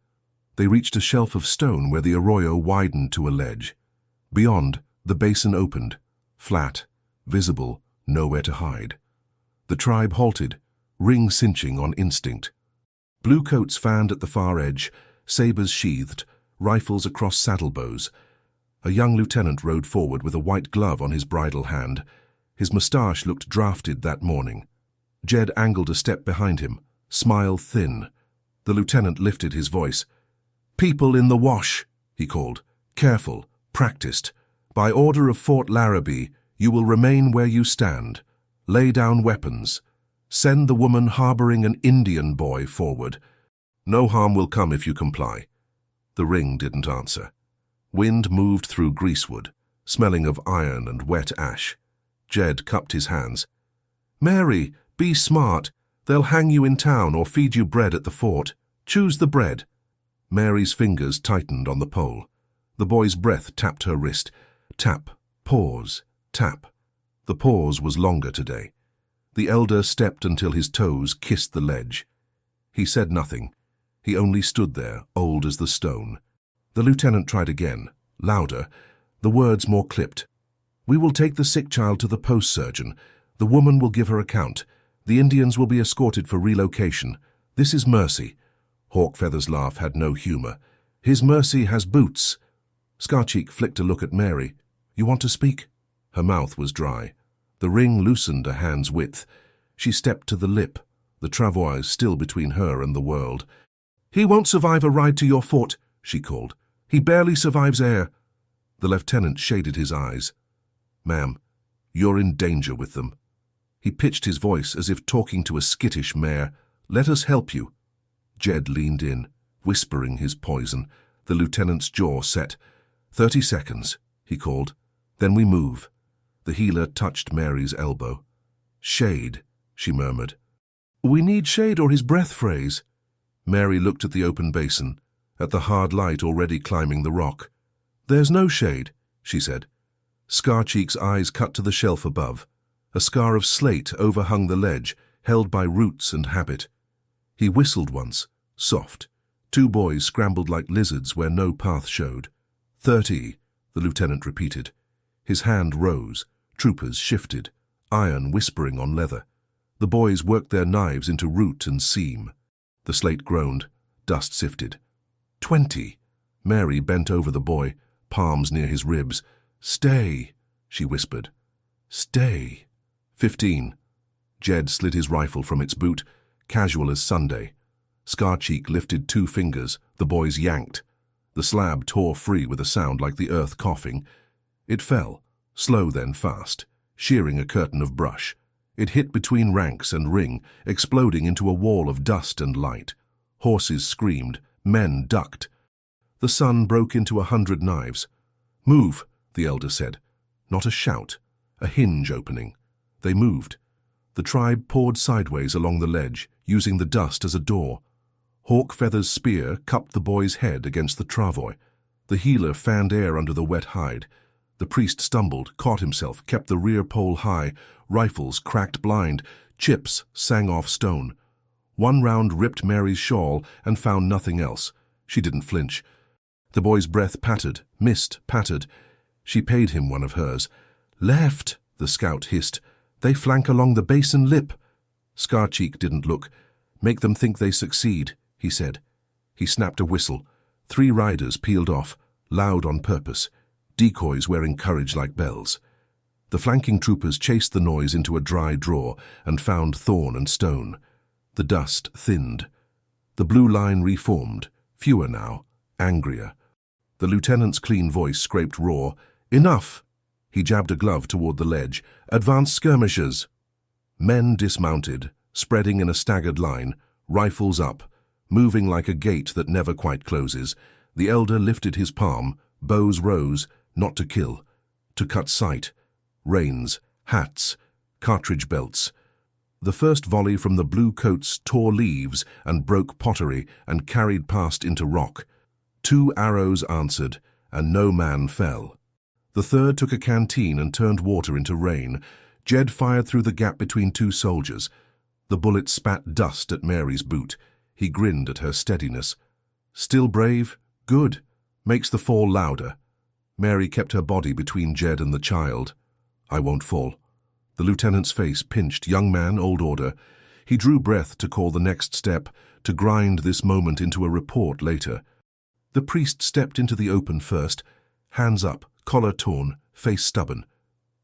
[SPEAKER 1] They reached a shelf of stone where the arroyo widened to a ledge. Beyond, the basin opened, flat, visible, nowhere to hide. The tribe halted, ring cinching on instinct. Bluecoats fanned at the far edge, sabers sheathed, rifles across saddlebows. A young lieutenant rode forward with a white glove on his bridle hand. His moustache looked drafted that morning. Jed angled a step behind him, smile thin. The lieutenant lifted his voice. People in the wash, he called. Careful, practiced. By order of Fort Larrabee, you will remain where you stand. Lay down weapons. Send the woman harboring an Indian boy forward. No harm will come if you comply. The ring didn't answer. Wind moved through greasewood, smelling of iron and wet ash. Jed cupped his hands. Mary, be smart. They'll hang you in town or feed you bread at the fort. Choose the bread. Mary's fingers tightened on the pole. The boy's breath tapped her wrist. Tap, pause, tap. The pause was longer today. The elder stepped until his toes kissed the ledge. He said nothing. He only stood there, old as the stone. The lieutenant tried again, louder, the words more clipped. We will take the sick child to the post surgeon. The woman will give her account. The Indians will be escorted for relocation. This is mercy. Hawkfeather's laugh had no humor. His mercy has boots. Scarcheek flicked a look at Mary. You want to speak? Her mouth was dry. The ring loosened a hand's width. She stepped to the lip, the travois still between her and the world. He won't survive a ride to your fort, she called. He barely survives air. The lieutenant shaded his eyes. Ma'am, you're in danger with them. He pitched his voice as if talking to a skittish mare. Let us help you. Jed leaned in, whispering his poison. The lieutenant's jaw set. 30 seconds, he called. Then we move. The healer touched Mary's elbow. Shade, she murmured. We need shade or his breath frays. Mary looked at the open basin, at the hard light already climbing the rock. There's no shade, she said. Scarcheek's eyes cut to the shelf above. A scar of slate overhung the ledge, held by roots and habit. He whistled once, soft. 2 boys scrambled like lizards where no path showed. 30, the lieutenant repeated. His hand rose. Troopers shifted, iron whispering on leather. The boys worked their knives into root and seam. The slate groaned. Dust sifted. 20. Mary bent over the boy, palms near his ribs. Stay, she whispered. Stay. 15. Jed slid his rifle from its boot, casual as Sunday. Scarcheek lifted 2 fingers. The boys yanked. The slab tore free with a sound like the earth coughing. It fell, slow then fast, shearing a curtain of brush. It hit between ranks and ring, exploding into a wall of dust and light. Horses screamed. Men ducked. The sun broke into 100 knives. Move, the elder said. Not a shout, a hinge opening. They moved. The tribe poured sideways along the ledge, using the dust as a door. Hawkfeather's spear cupped the boy's head against the travois. The healer fanned air under the wet hide. The priest stumbled, caught himself, kept the rear pole high. Rifles cracked blind. Chips sang off stone. 1 round ripped Mary's shawl and found nothing else. She didn't flinch. The boy's breath pattered, missed, pattered. She paid him one of hers. Left, the scout hissed. They flank along the basin lip. Scarcheek didn't look. Make them think they succeed, he said. He snapped a whistle. 3 riders peeled off, loud on purpose. Decoys wearing courage like bells. The flanking troopers chased the noise into a dry draw and found thorn and stone. The dust thinned. The blue line reformed, fewer now, angrier. The lieutenant's clean voice scraped raw. Enough! He jabbed a glove toward the ledge. Advance skirmishers! Men dismounted, spreading in a staggered line, rifles up, moving like a gate that never quite closes. The elder lifted his palm, bows rose, not to kill, to cut sight. Reins, hats, cartridge belts. The first volley from the blue coats tore leaves and broke pottery and carried past into rock. 2 arrows answered, and no man fell. The third took a canteen and turned water into rain. Jed fired through the gap between 2 soldiers. The bullet spat dust at Mary's boot. He grinned at her steadiness. Still brave? Good. Makes the fall louder. Mary kept her body between Jed and the child. I won't fall. The lieutenant's face pinched. Young man, old order. He drew breath to call the next step, to grind this moment into a report later. The priest stepped into the open first, hands up, collar torn, face stubborn.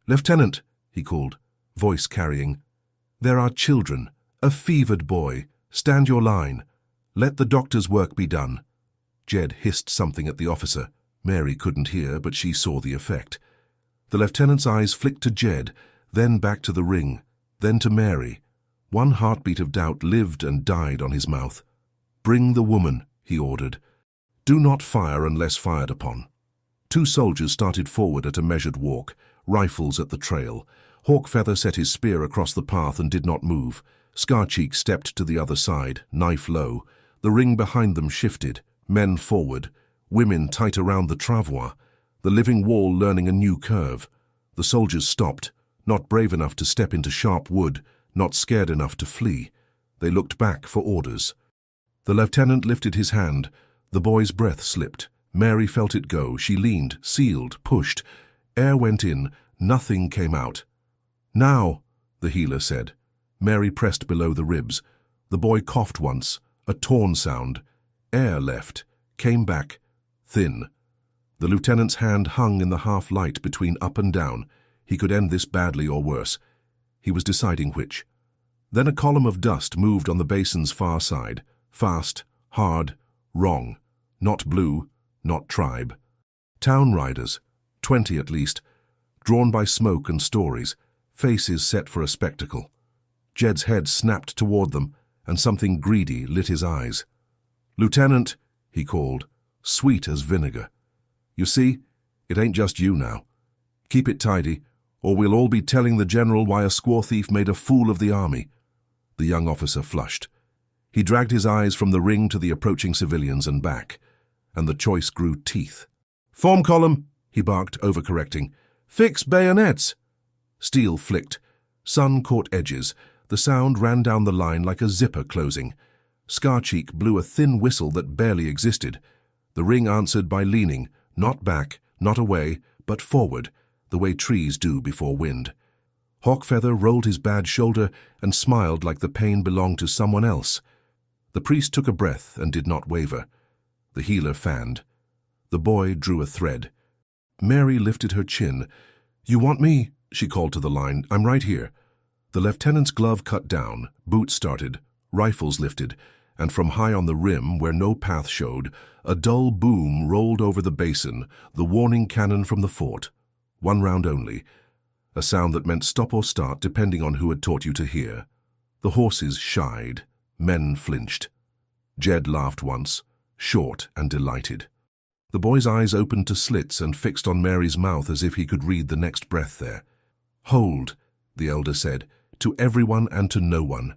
[SPEAKER 1] Lieutenant, he called, voice carrying. There are children, a fevered boy. Stand your line. Let the doctor's work be done. Jed hissed something at the officer. Mary couldn't hear, but she saw the effect. The lieutenant's eyes flicked to Jed, then back to the ring, then to Mary. One heartbeat of doubt lived and died on his mouth. "Bring the woman," he ordered. "Do not fire unless fired upon." Two soldiers started forward at a measured walk, rifles at the trail. Hawkfeather set his spear across the path and did not move. Scarcheek stepped to the other side, knife low. The ring behind them shifted, men forward, women tight around the travois, the living wall learning a new curve. The soldiers stopped, not brave enough to step into sharp wood, not scared enough to flee. They looked back for orders. The lieutenant lifted his hand. The boy's breath slipped. Mary felt it go. She leaned, sealed, pushed. Air went in. Nothing came out. "Now," the healer said. Mary pressed below the ribs. The boy coughed once, a torn sound. Air left, came back, thin. The lieutenant's hand hung in the half-light between up and down. He could end this badly or worse. He was deciding which. Then a column of dust moved on the basin's far side. Fast, hard, wrong. Not blue, not tribe. Town riders, 20 at least, drawn by smoke and stories, faces set for a spectacle. Jed's head snapped toward them, and something greedy lit his eyes. "Lieutenant," he called, sweet as vinegar. "You see, it ain't just you now. Keep it tidy, or we'll all be telling the general why a squaw thief made a fool of the army." The young officer flushed. He dragged his eyes from the ring to the approaching civilians and back, and the choice grew teeth. "Form column," he barked, overcorrecting. "Fix bayonets." Steel flicked. Sun caught edges. The sound ran down the line like a zipper closing. Scarcheek blew a thin whistle that barely existed. The ring answered by leaning, not back, not away, but forward, the way trees do before wind. Hawkfeather rolled his bad shoulder and smiled like the pain belonged to someone else. The priest took a breath and did not waver. The healer fanned. The boy drew a thread. Mary lifted her chin. "You want me?" she called to the line. "I'm right here." The lieutenant's glove cut down, boots started, rifles lifted, and from high on the rim, where no path showed, a dull boom rolled over the basin, the warning cannon from the fort. One round only. A sound that meant stop or start depending on who had taught you to hear. The horses shied. Men flinched. Jed laughed once, short and delighted. The boy's eyes opened to slits and fixed on Mary's mouth as if he could read the next breath there. "Hold," the elder said, "to everyone and to no one."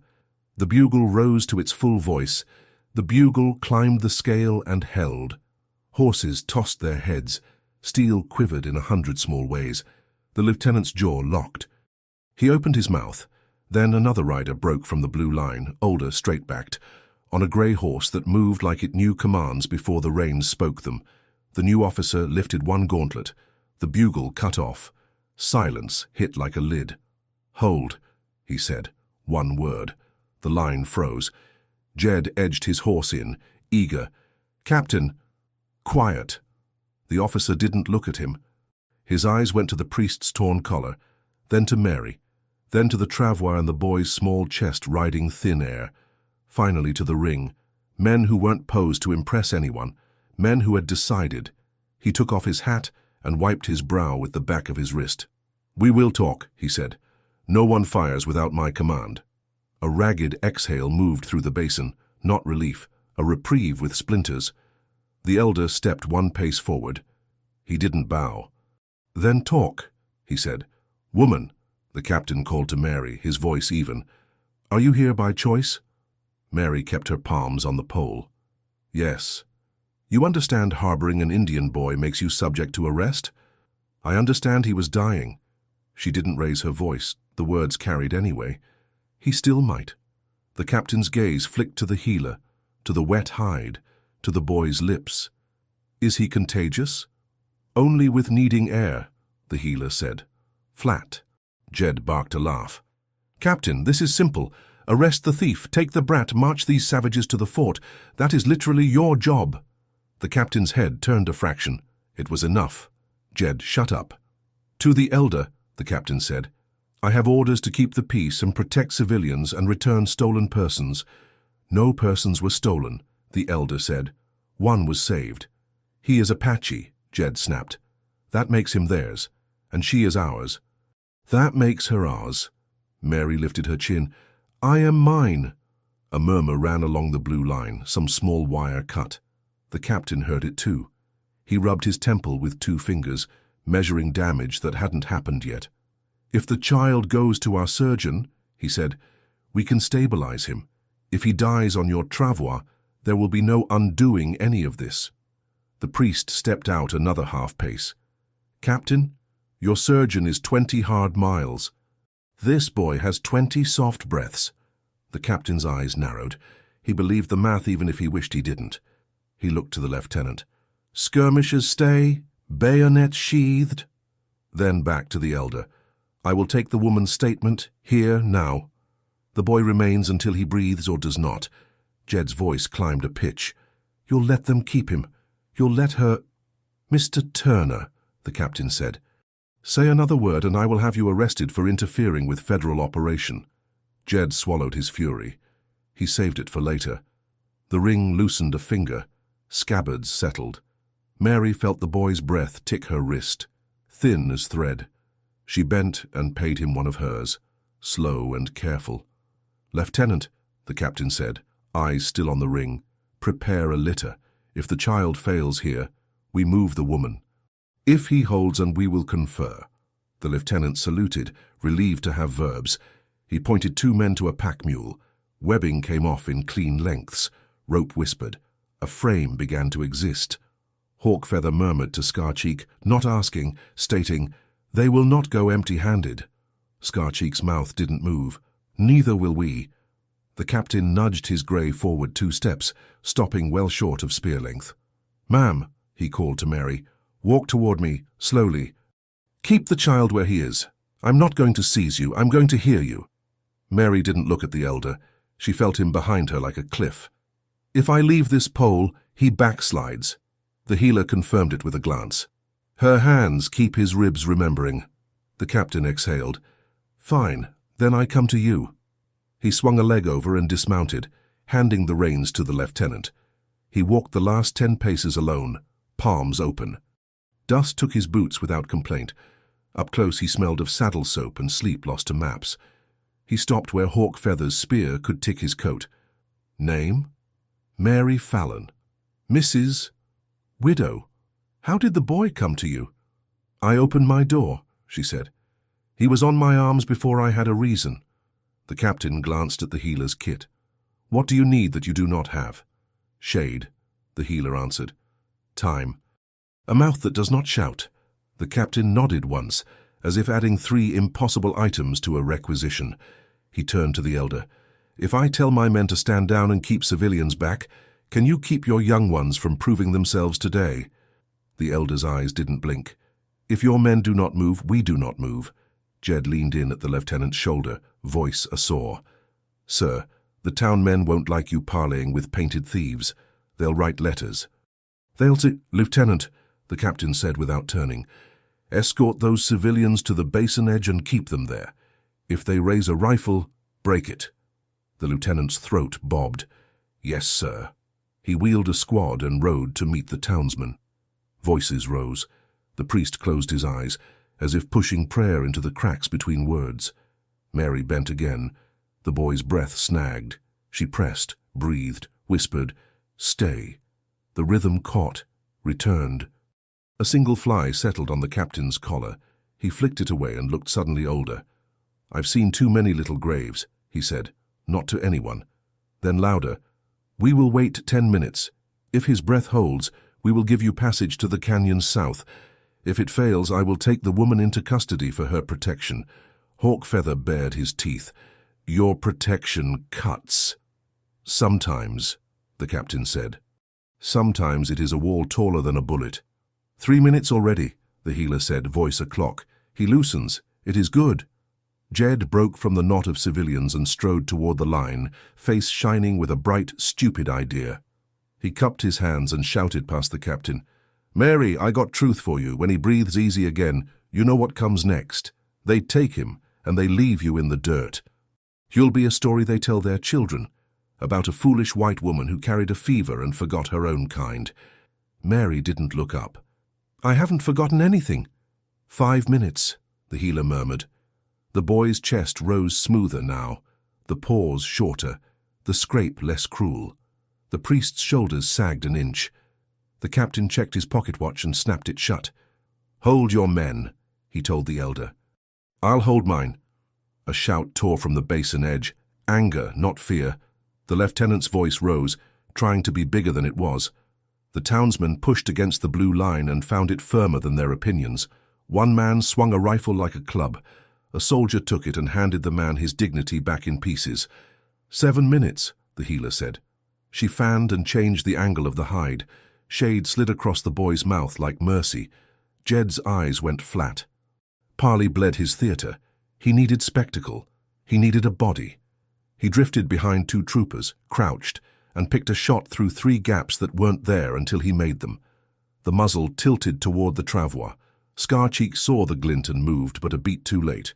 [SPEAKER 1] The bugle rose to its full voice. The bugle climbed the scale and held. Horses tossed their heads. Steel quivered in 100 small ways. The lieutenant's jaw locked. He opened his mouth. Then another rider broke from the blue line, older, straight-backed, on a grey horse that moved like it knew commands before the reins spoke them. The new officer lifted one gauntlet. The bugle cut off. Silence hit like a lid. "Hold," he said. One word. The line froze. Jed edged his horse in, eager. "Captain." "Quiet." The officer didn't look at him. His eyes went to the priest's torn collar, then to Mary, then to the travois and the boy's small chest riding thin air, finally to the ring. Men who weren't posed to impress anyone, men who had decided. He took off his hat and wiped his brow with the back of his wrist. "We will talk," he said. "No one fires without my command." A ragged exhale moved through the basin, not relief, a reprieve with splinters. The elder stepped one pace forward. He didn't bow. "Then talk," he said. "Woman," the captain called to Mary, his voice even. "Are you here by choice?" Mary kept her palms on the pole. "Yes." "You understand harboring an Indian boy makes you subject to arrest?" "I understand he was dying." She didn't raise her voice. The words carried anyway. He still might. The captain's gaze flicked to the healer, to the wet hide, to the boy's lips. "Is he contagious?" "Only with needing air," the healer said. "Flat." Jed barked a laugh. "Captain, this is simple. Arrest the thief, take the brat, march these savages to the fort. That is literally your job." The captain's head turned a fraction. It was enough. Jed, shut up. "To the elder," the captain said. "I have orders to keep the peace and protect civilians and return stolen persons." "No persons were stolen," the elder said. "One was saved. He is Apache," Jed snapped. That makes him theirs, and she is ours. That makes her ours. Mary lifted her chin. I am mine. A murmur ran along the blue line, some small wire cut. The captain heard it too. He rubbed his temple with 2 fingers, measuring damage that hadn't happened yet. If the child goes to our surgeon, he said, we can stabilize him. If he dies on your travois, there will be no undoing any of this. The priest stepped out another half-pace. Captain, your surgeon is 20 hard miles. This boy has 20 soft breaths. The captain's eyes narrowed. He believed the math even if he wished he didn't. He looked to the lieutenant. Skirmishers stay, bayonets sheathed. Then back to the elder. I will take the woman's statement, here, now. The boy remains until he breathes or does not. Jed's voice climbed a pitch. You'll let them keep him. You'll let her... Mr. Turner, the captain said. Say another word and I will have you arrested for interfering with federal operation. Jed swallowed his fury. He saved it for later. The ring loosened a finger. Scabbards settled. Mary felt the boy's breath tick her wrist, thin as thread. She bent and paid him one of hers, slow and careful. Lieutenant, the captain said, eyes still on the ring, prepare a litter. If the child fails here, we move the woman. If he holds and we will confer. The lieutenant saluted, relieved to have verbs. He pointed 2 men to a pack mule. Webbing came off in clean lengths. Rope whispered. A frame began to exist. Hawkfeather murmured to Scarcheek, not asking, stating, they will not go empty-handed. Scarcheek's mouth didn't move. Neither will we. The captain nudged his grey forward 2 steps, stopping well short of spear length. Ma'am, he called to Mary, walk toward me, slowly. Keep the child where he is. I'm not going to seize you, I'm going to hear you. Mary didn't look at the elder. She felt him behind her like a cliff. If I leave this pole, he backslides. The healer confirmed it with a glance. Her hands keep his ribs remembering. The captain exhaled. Fine, then I come to you. He swung a leg over and dismounted, handing the reins to the lieutenant. He walked the last 10 paces alone, palms open. Dust took his boots without complaint. Up close he smelled of saddle soap and sleep lost to maps. He stopped where Hawkfeather's spear could tick his coat. Name? Mary Fallon. Mrs. Widow. How did the boy come to you? I opened my door, she said. He was on my arms before I had a reason. The captain glanced at the healer's kit. What do you need that you do not have? Shade, the healer answered. Time. A mouth that does not shout. The captain nodded once, as if adding 3 impossible items to a requisition. He turned to the elder. If I tell my men to stand down and keep civilians back, can you keep your young ones from proving themselves today? The elder's eyes didn't blink. If your men do not move, we do not move. Jed leaned in at the lieutenant's shoulder, voice asore. Sir, the town men won't like you parleying with painted thieves. They'll write letters. They'll say, Lieutenant, the captain said without turning. Escort those civilians to the basin edge and keep them there. If they raise a rifle, break it. The lieutenant's throat bobbed. Yes, sir. He wheeled a squad and rode to meet the townsmen. Voices rose. The priest closed his eyes, as if pushing prayer into the cracks between words. Mary bent again. The boy's breath snagged. She pressed, breathed, whispered, Stay. The rhythm caught, returned. A single fly settled on the captain's collar. He flicked it away and looked suddenly older. I've seen too many little graves, he said, not to anyone. Then louder, We will wait 10 minutes. If his breath holds, we will give you passage to the canyons south. If it fails, I will take the woman into custody for her protection. Hawkfeather bared his teeth. Your protection cuts. Sometimes, the captain said. Sometimes it is a wall taller than a bullet. 3 minutes already, the healer said, voice a clock. He loosens. It is good. Jed broke from the knot of civilians and strode toward the line, face shining with a bright, stupid idea. He cupped his hands and shouted past the captain. Mary, I got truth for you. When he breathes easy again, you know what comes next. They take him, and they leave you in the dirt. You'll be a story they tell their children, about a foolish white woman who carried a fever and forgot her own kind. Mary didn't look up. I haven't forgotten anything. 5 minutes, the healer murmured. The boy's chest rose smoother now, the pause shorter, the scrape less cruel. The priest's shoulders sagged an inch. The captain checked his pocket watch and snapped it shut. "Hold your men," he told the elder. "I'll hold mine." A shout tore from the basin edge. Anger, not fear. The lieutenant's voice rose, trying to be bigger than it was. The townsmen pushed against the blue line and found it firmer than their opinions. One man swung a rifle like a club. A soldier took it and handed the man his dignity back in pieces. 7 minutes, the healer said. She fanned and changed the angle of the hide. Shade slid across the boy's mouth like mercy. Jed's eyes went flat. Parley bled his theatre. He needed spectacle. He needed a body. He drifted behind 2 troopers, crouched, and picked a shot through 3 gaps that weren't there until he made them. The muzzle tilted toward the travois. Scarcheek saw the glint and moved, but a beat too late.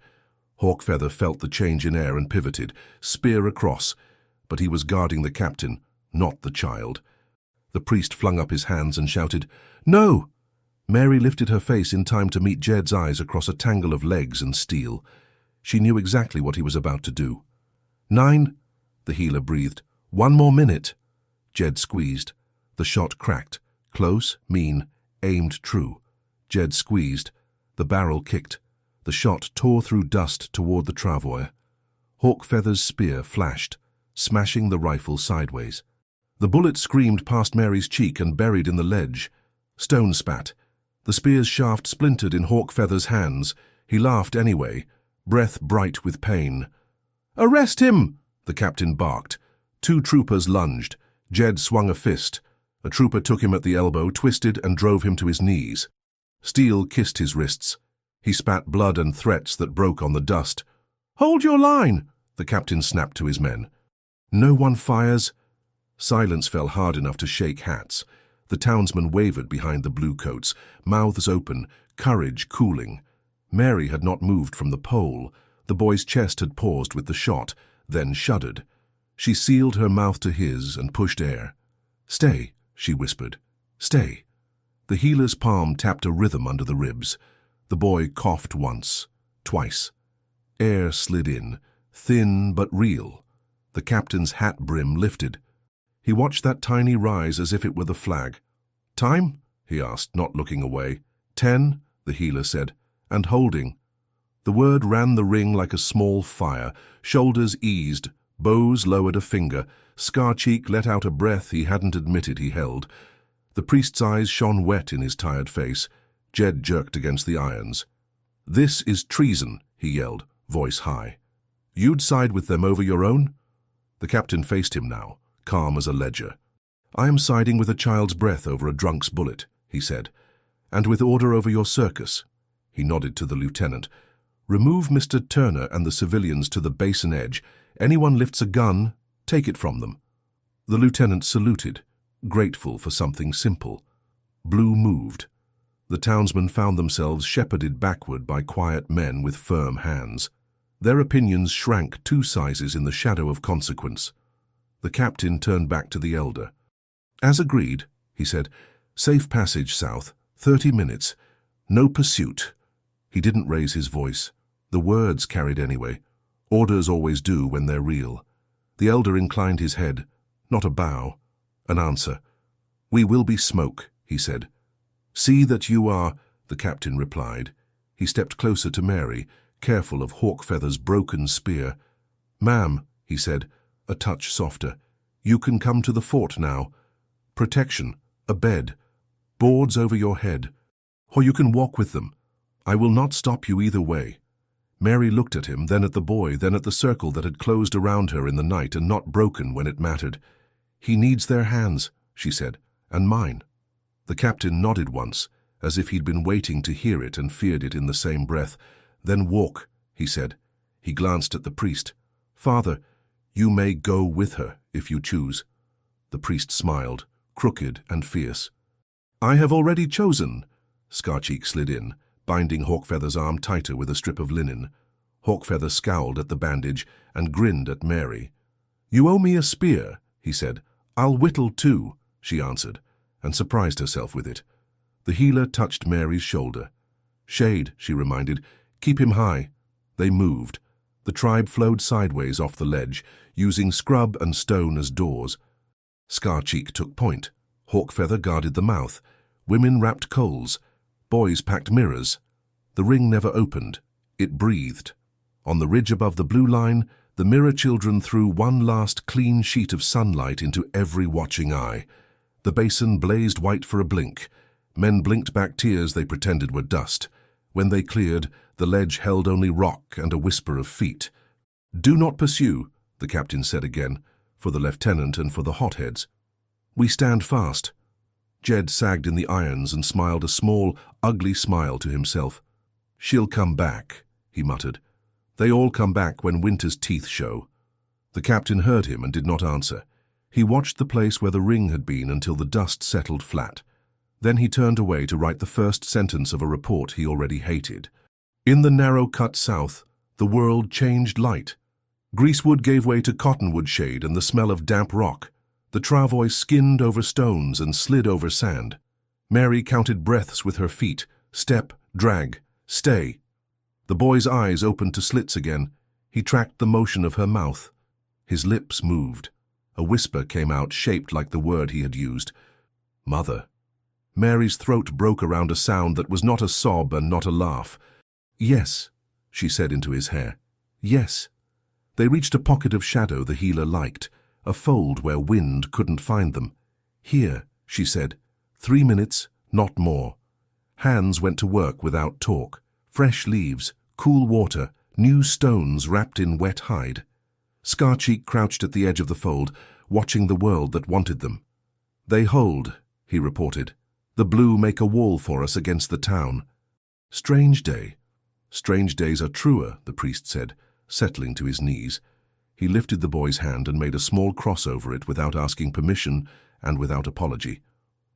[SPEAKER 1] Hawkfeather felt the change in air and pivoted, spear across, but he was guarding the captain, not the child. The priest flung up his hands and shouted, "No!" Mary lifted her face in time to meet Jed's eyes across a tangle of legs and steel. She knew exactly what he was about to do. 9, the healer breathed. 1 more minute. Jed squeezed. The shot cracked. Close, mean, aimed true. Jed squeezed. The barrel kicked. The shot tore through dust toward the travois. Hawkfeather's spear flashed, smashing the rifle sideways. The bullet screamed past Mary's cheek and buried in the ledge. Stone spat. The spear's shaft splintered in Hawkfeather's hands. He laughed anyway, breath bright with pain. "Arrest him!" the captain barked. 2 troopers lunged. Jed swung a fist. A trooper took him at the elbow, twisted, and drove him to his knees. Steel kissed his wrists. He spat blood and threats that broke on the dust. "Hold your line!" the captain snapped to his men. "No one fires." Silence fell hard enough to shake hats. The townsmen wavered behind the blue coats, mouths open, courage cooling. Mary had not moved from the pole. The boy's chest had paused with the shot, then shuddered. She sealed her mouth to his and pushed air. "Stay," she whispered. "Stay." The healer's palm tapped a rhythm under the ribs. The boy coughed once, twice. Air slid in, thin but real. The captain's hat brim lifted. He watched that tiny rise as if it were the flag. "Time?" he asked, not looking away. 10, the healer said, and holding. The word ran the ring like a small fire. Shoulders eased, bows lowered a finger. Scarcheek let out a breath he hadn't admitted he held. The priest's eyes shone wet in his tired face. Jed jerked against the irons. "This is treason," he yelled, voice high. "You'd side with them over your own?" The captain faced him now, calm as a ledger. "I am siding with a child's breath over a drunk's bullet," he said, "and with order over your circus." He nodded to the lieutenant. "Remove Mr. Turner and the civilians to the basin edge. Anyone lifts a gun, take it from them." The lieutenant saluted, grateful for something simple. Blue moved. The townsmen found themselves shepherded backward by quiet men with firm hands. Their opinions shrank 2 sizes in the shadow of consequence. The captain turned back to the elder. "As agreed," he said, "safe passage south, 30 minutes. No pursuit." He didn't raise his voice. The words carried anyway. Orders always do when they're real. The elder inclined his head, not a bow, an answer. "We will be smoke," he said. "See that you are," the captain replied. He stepped closer to Mary, careful of Hawkfeather's broken spear. "Ma'am," he said, a touch softer, "you can come to the fort now. Protection, a bed, boards over your head. Or you can walk with them. I will not stop you either way." Mary looked at him, then at the boy, then at the circle that had closed around her in the night and not broken when it mattered. "He needs their hands," she said, "and mine." The captain nodded once, as if he'd been waiting to hear it and feared it in the same breath. "Then walk," he said. He glanced at the priest. "Father, you may go with her, if you choose." The priest smiled, crooked and fierce. "I have already chosen." Scarcheek slid in, binding Hawkfeather's arm tighter with a strip of linen. Hawkfeather scowled at the bandage and grinned at Mary. "You owe me a spear," he said. "I'll whittle too," she answered, and surprised herself with it. The healer touched Mary's shoulder. "Shade," she reminded. "Keep him high." They moved. The tribe flowed sideways off the ledge, using scrub and stone as doors. Scar-Cheek took point. Hawkfeather guarded the mouth. Women wrapped coals. Boys packed mirrors. The ring never opened. It breathed. On the ridge above the blue line, the mirror children threw one last clean sheet of sunlight into every watching eye. The basin blazed white for a blink. Men blinked back tears they pretended were dust. When they cleared, the ledge held only rock and a whisper of feet. "Do not pursue," the captain said again, for the lieutenant and for the hotheads. "We stand fast." Jed sagged in the irons and smiled a small, ugly smile to himself. "She'll come back," he muttered. "They all come back when winter's teeth show." The captain heard him and did not answer. He watched the place where the ring had been until the dust settled flat. Then he turned away to write the first sentence of a report he already hated. In the narrow cut south, the world changed light. Greasewood gave way to cottonwood shade and the smell of damp rock. The travois skinned over stones and slid over sand. Mary counted breaths with her feet. Step, drag, stay. The boy's eyes opened to slits again. He tracked the motion of her mouth. His lips moved. A whisper came out shaped like the word he had used. "Mother." Mary's throat broke around a sound that was not a sob and not a laugh. "Yes," she said into his hair. "Yes." They reached a pocket of shadow the healer liked, a fold where wind couldn't find them. "Here," she said. 3 minutes, not more." Hands went to work without talk. Fresh leaves, cool water, new stones wrapped in wet hide. Scar-Cheek crouched at the edge of the fold, watching the world that wanted them. "They hold," he reported. "The blue make a wall for us against the town." "Strange day." "Strange days are truer," the priest said, settling to his knees. He lifted the boy's hand and made a small cross over it without asking permission and without apology.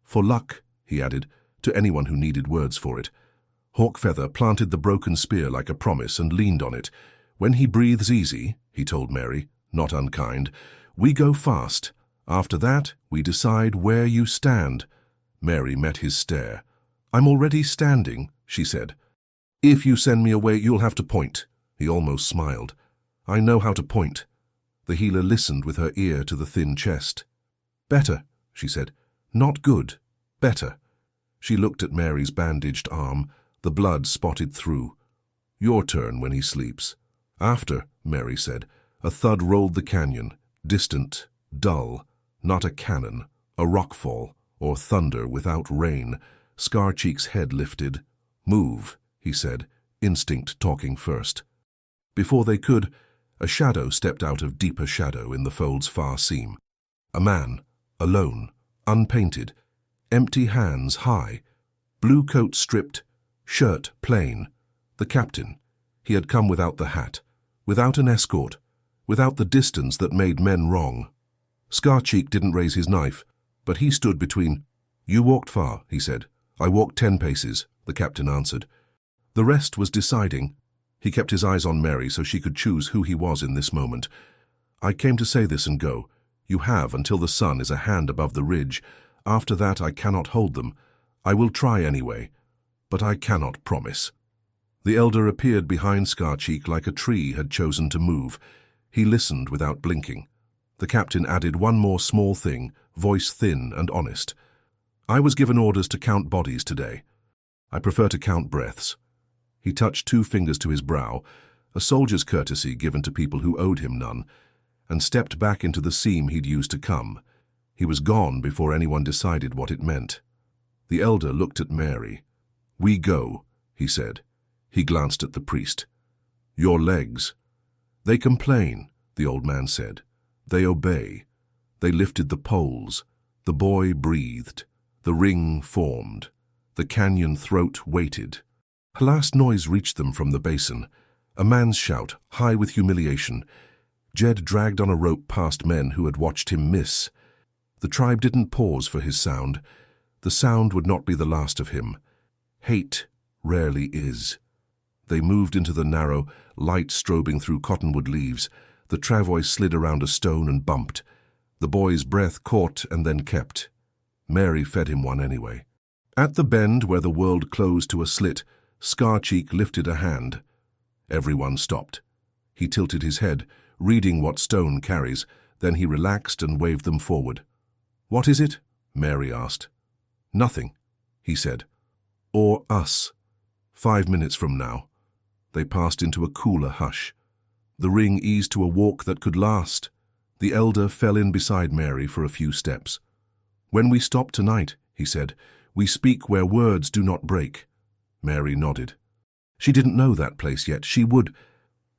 [SPEAKER 1] "For luck," he added, to anyone who needed words for it. Hawkfeather planted the broken spear like a promise and leaned on it. "When he breathes easy," he told Mary, not unkind, "we go fast. After that, we decide where you stand." Mary met his stare. "I'm already standing," she said. "If you send me away, you'll have to point." He almost smiled. "I know how to point." The healer listened with her ear to the thin chest. "Better," she said. "Not good. Better." She looked at Mary's bandaged arm, the blood spotted through. "Your turn when he sleeps." "After," Mary said. A thud rolled the canyon, distant, dull, not a cannon, a rockfall, or thunder without rain. Scar-Cheek's head lifted. "Move," he said, instinct talking first. Before they could, a shadow stepped out of deeper shadow in the fold's far seam. A man, alone, unpainted, empty hands high, blue coat stripped, shirt plain. The captain. He had come without the hat, without an escort, without the distance that made men wrong. Scar-Cheek didn't raise his knife, but he stood between. "You walked far," he said. "I walked 10 paces, the captain answered. The rest was deciding. He kept his eyes on Mary so she could choose who he was in this moment. "I came to say this and go. You have until the sun is a hand above the ridge. After that I cannot hold them. I will try anyway, but I cannot promise." The elder appeared behind Scar-Cheek like a tree had chosen to move. He listened without blinking. The captain added one more small thing, voice thin and honest. "I was given orders to count bodies today. I prefer to count breaths." He touched 2 fingers to his brow, a soldier's courtesy given to people who owed him none, and stepped back into the seam he'd used to come. He was gone before anyone decided what it meant. The elder looked at Mary. "We go," he said. He glanced at the priest. "Your legs." "They complain," the old man said. "They obey." They lifted the poles. The boy breathed. The ring formed. The canyon throat waited. A last noise reached them from the basin. A man's shout, high with humiliation. Jed dragged on a rope past men who had watched him miss. The tribe didn't pause for his sound. The sound would not be the last of him. Hate rarely is. They moved into the narrow, light strobing through cottonwood leaves. The travois slid around a stone and bumped. The boy's breath caught and then kept. Mary fed him one anyway. At the bend where the world closed to a slit, Scar-Cheek lifted a hand. Everyone stopped. He tilted his head, reading what stone carries, then he relaxed and waved them forward. "What is it?" Mary asked. "Nothing," he said. "Or us." 5 minutes from now. They passed into a cooler hush. The ring eased to a walk that could last. The elder fell in beside Mary for a few steps. "When we stop tonight," he said, "we speak where words do not break." Mary nodded. She didn't know that place yet. She would.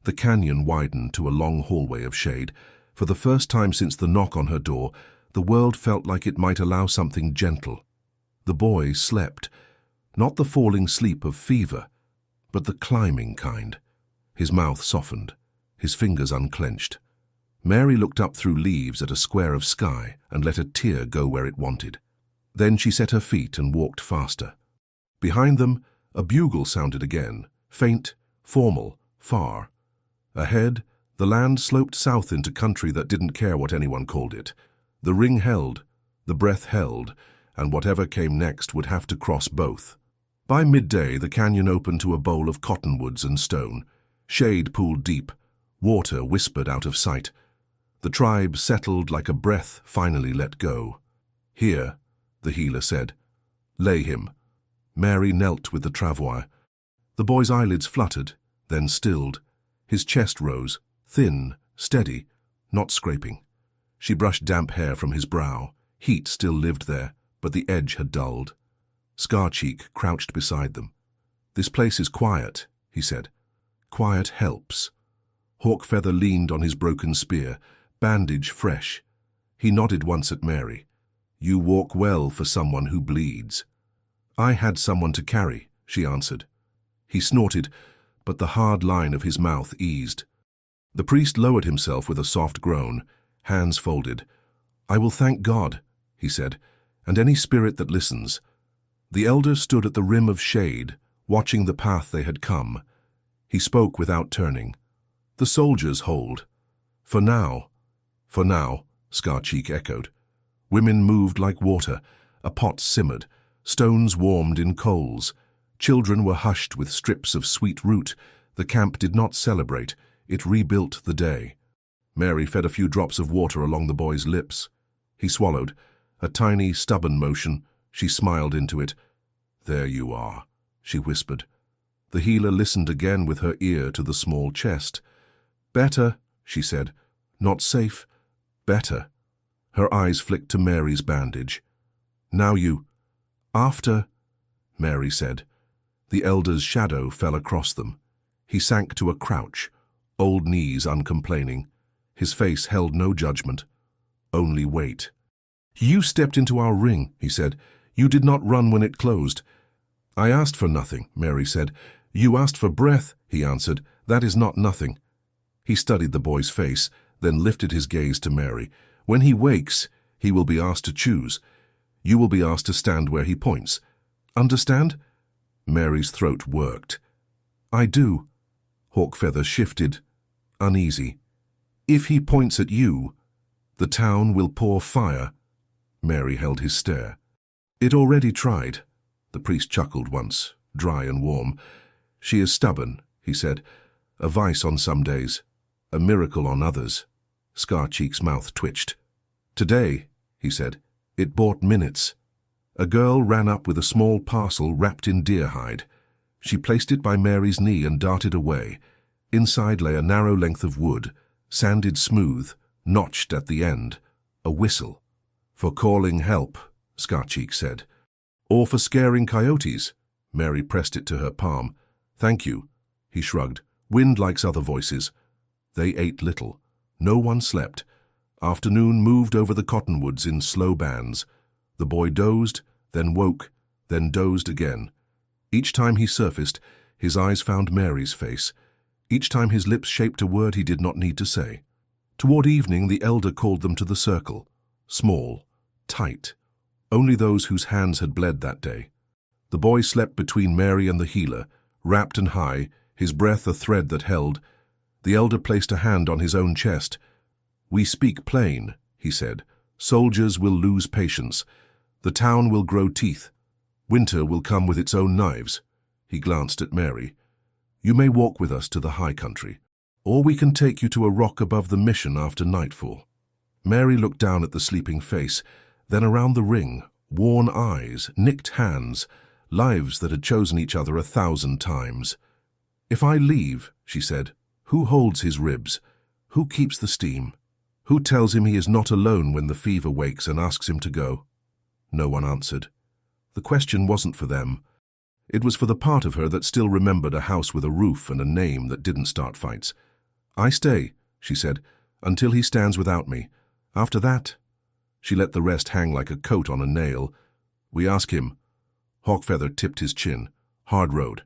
[SPEAKER 1] The canyon widened to a long hallway of shade. For the first time since the knock on her door, the world felt like it might allow something gentle. The boy slept, not the falling sleep of fever, but the climbing kind. His mouth softened, his fingers unclenched. Mary looked up through leaves at a square of sky and let a tear go where it wanted. Then she set her feet and walked faster. Behind them, a bugle sounded again, faint, formal, far. Ahead, the land sloped south into country that didn't care what anyone called it. The ring held, the breath held, and whatever came next would have to cross both. By midday, the canyon opened to a bowl of cottonwoods and stone. Shade pooled deep, water whispered out of sight. The tribe settled like a breath finally let go. "Here," the healer said. "Lay him." Mary knelt with the travois. The boy's eyelids fluttered, then stilled. His chest rose, thin, steady, not scraping. She brushed damp hair from his brow. Heat still lived there, but the edge had dulled. Scar-Cheek crouched beside them. "This place is quiet," he said. "Quiet helps." Hawkfeather leaned on his broken spear, bandage fresh. He nodded once at Mary. "You walk well for someone who bleeds." "I had someone to carry," she answered. He snorted, but the hard line of his mouth eased. The priest lowered himself with a soft groan, hands folded. "I will thank God," he said, "and any spirit that listens." The elder stood at the rim of shade, watching the path they had come. He spoke without turning. "The soldiers hold. For now." "For now," Scar-Cheek echoed. Women moved like water. A pot simmered. Stones warmed in coals. Children were hushed with strips of sweet root. The camp did not celebrate. It rebuilt the day. Mary fed a few drops of water along the boy's lips. He swallowed. A tiny, stubborn motion. She smiled into it. "There you are," she whispered. The healer listened again with her ear to the small chest. "Better," she said. "Not safe. Better." Her eyes flicked to Mary's bandage. "Now you." "After," Mary said. The elder's shadow fell across them. He sank to a crouch, old knees uncomplaining. His face held no judgment, only weight. "You stepped into our ring," he said. "You did not run when it closed." "I asked for nothing," Mary said. "You asked for breath," he answered. "That is not nothing." He studied the boy's face, then lifted his gaze to Mary. "When he wakes, he will be asked to choose. You will be asked to stand where he points. Understand?" Mary's throat worked. "I do." Hawkfeather shifted, uneasy. "If he points at you, the town will pour fire." Mary held his stare. "It already tried." The priest chuckled once, dry and warm. "She is stubborn," he said. "A vice on some days, a miracle on others." Scar-Cheek's mouth twitched. "Today," he said, "it bought minutes." A girl ran up with a small parcel wrapped in deer hide. She placed it by Mary's knee and darted away. Inside lay a narrow length of wood, sanded smooth, notched at the end. A whistle. "For calling help," Scar-Cheek said. "Or for scaring coyotes." Mary pressed it to her palm. "Thank you," he shrugged. "Wind likes other voices." They ate little. No one slept. Afternoon moved over the cottonwoods in slow bands. The boy dozed, then woke, then dozed again. Each time he surfaced, his eyes found Mary's face. Each time his lips shaped a word he did not need to say. Toward evening, the elder called them to the circle. Small, tight. Only those whose hands had bled that day. The boy slept between Mary and the healer, wrapped and high, his breath a thread that held. The elder placed a hand on his own chest. "We speak plain," he said. "Soldiers will lose patience. The town will grow teeth. Winter will come with its own knives. He glanced at Mary. You may walk with us to the high country, or we can take you to a rock above the mission after nightfall. Mary looked down at the sleeping face, then around the ring, worn eyes, nicked hands, lives that had chosen each other 1,000 times. If I leave, she said, who holds his ribs? Who keeps the steam? Who tells him he is not alone when the fever wakes and asks him to go? No one answered. The question wasn't for them. It was for the part of her that still remembered a house with a roof and a name that didn't start fights. I stay, she said, until he stands without me. After that, she let the rest hang like a coat on a nail. We ask him. Hawkfeather tipped his chin. Hard road.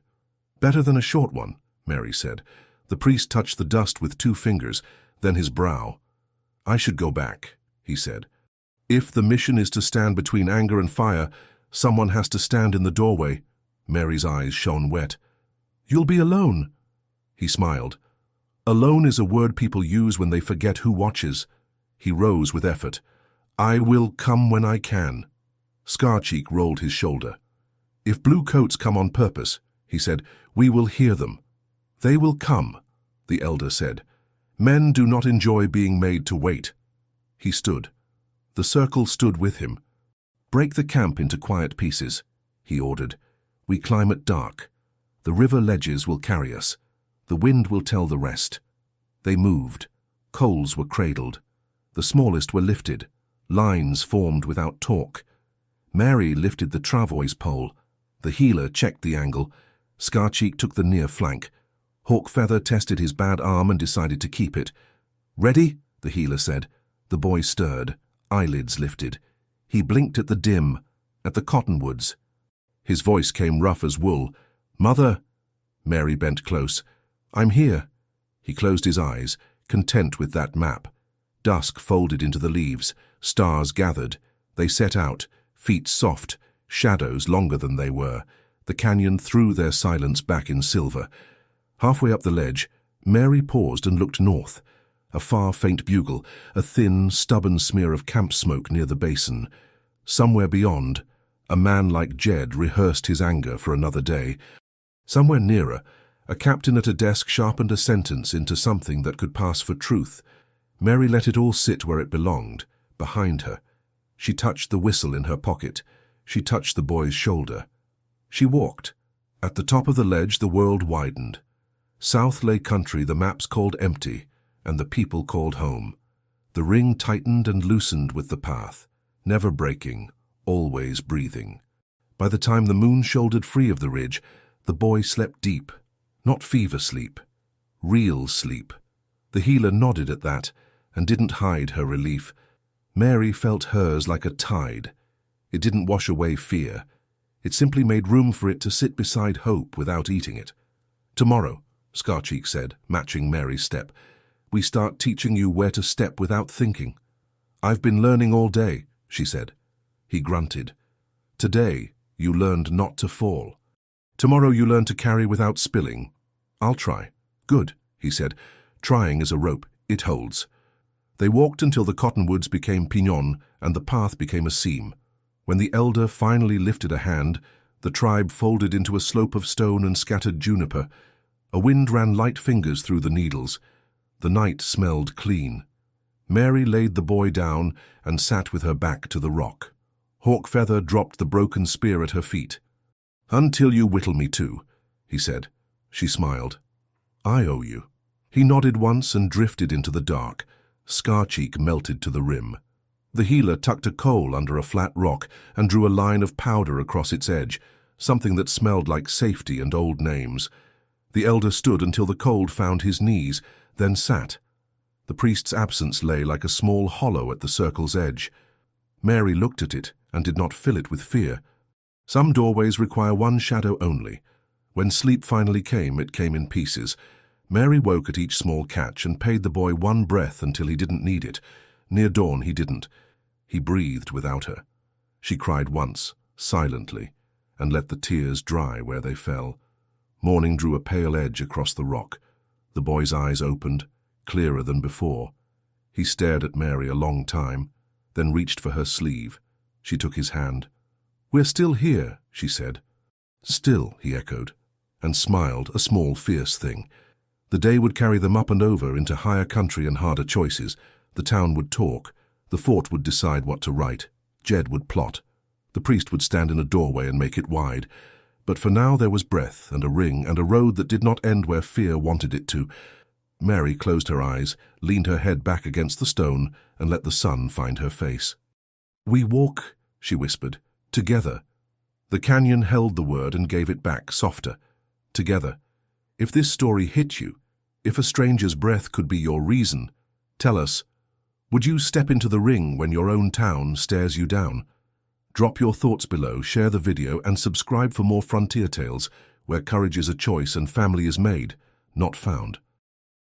[SPEAKER 1] Better than a short one, Mary said. The priest touched the dust with 2 fingers, then his brow. I should go back, he said. If the mission is to stand between anger and fire, someone has to stand in the doorway. Mary's eyes shone wet. You'll be alone. He smiled. Alone is a word people use when they forget who watches. He rose with effort. I will come when I can. Scarcheek rolled his shoulder. If blue coats come on purpose, he said, we will hear them. They will come, the elder said. Men do not enjoy being made to wait. He stood. The circle stood with him. Break the camp into quiet pieces, he ordered. We climb at dark. The river ledges will carry us. The wind will tell the rest. They moved. Coals were cradled. The smallest were lifted. Lines formed without talk. Mary lifted the travois pole. The healer checked the angle. Scarcheek took the near flank. Hawkfeather tested his bad arm and decided to keep it. Ready? The healer said. The boy stirred. Eyelids lifted. He blinked at the dim, at the cottonwoods. His voice came rough as wool. Mother! Mary bent close. I'm here. He closed his eyes, content with that map. Dusk folded into the leaves. Stars gathered. They set out, feet soft, shadows longer than they were. The canyon threw their silence back in silver. Halfway up the ledge, Mary paused and looked north. A far, faint bugle, a thin, stubborn smear of camp smoke near the basin. Somewhere beyond, a man like Jed rehearsed his anger for another day. Somewhere nearer, a captain at a desk sharpened a sentence into something that could pass for truth. Mary let it all sit where it belonged, behind her. She touched the whistle in her pocket. She touched the boy's shoulder. She walked. At the top of the ledge, the world widened. South lay country the maps called empty, and the people called home. The ring tightened and loosened with the path, never breaking, always breathing. By the time the moon shouldered free of the ridge, the boy slept deep, not fever sleep, real sleep. The healer nodded at that and didn't hide her relief. Mary felt hers like a tide. It didn't wash away fear. It simply made room for it to sit beside hope without eating it. Tomorrow, Scarcheek said, matching Mary's step, we start teaching you where to step without thinking. I've been learning all day, she said. He grunted. Today, you learned not to fall. Tomorrow you learn to carry without spilling. I'll try. Good, he said. Trying is a rope. It holds. They walked until the cottonwoods became pignon and the path became a seam. When the elder finally lifted a hand, the tribe folded into a slope of stone and scattered juniper. A wind ran light fingers through the needles. The night smelled clean. Mary laid the boy down and sat with her back to the rock. Hawkfeather dropped the broken spear at her feet. Until you whittle me too, he said. She smiled. I owe you. He nodded once and drifted into the dark. Scarcheek melted to the rim. The healer tucked a coal under a flat rock and drew a line of powder across its edge, something that smelled like safety and old names. The elder stood until the cold found his knees, then sat. The priest's absence lay like a small hollow at the circle's edge. Mary looked at it and did not fill it with fear. Some doorways require one shadow only. When sleep finally came, it came in pieces. Mary woke at each small catch and paid the boy one breath until he didn't need it. Near dawn he didn't. He breathed without her. She cried once, silently, and let the tears dry where they fell. Morning drew a pale edge across the rock. The boy's eyes opened, clearer than before. He stared at Mary a long time, then reached for her sleeve. She took his hand. "We're still here," she said. "Still," he echoed, and smiled, a small, fierce thing. The day would carry them up and over into higher country and harder choices. The town would talk. The fort would decide what to write. Jed would plot. The priest would stand in a doorway and make it wide. But for now there was breath and a ring and a road that did not end where fear wanted it to. Mary closed her eyes, leaned her head back against the stone, and let the sun find her face. "We walk," she whispered, "together." The canyon held the word and gave it back, softer. Together. If this story hit you, if a stranger's breath could be your reason, tell us, would you step into the ring when your own town stares you down? Drop your thoughts below, share the video, and subscribe for more frontier tales where courage is a choice and family is made, not found.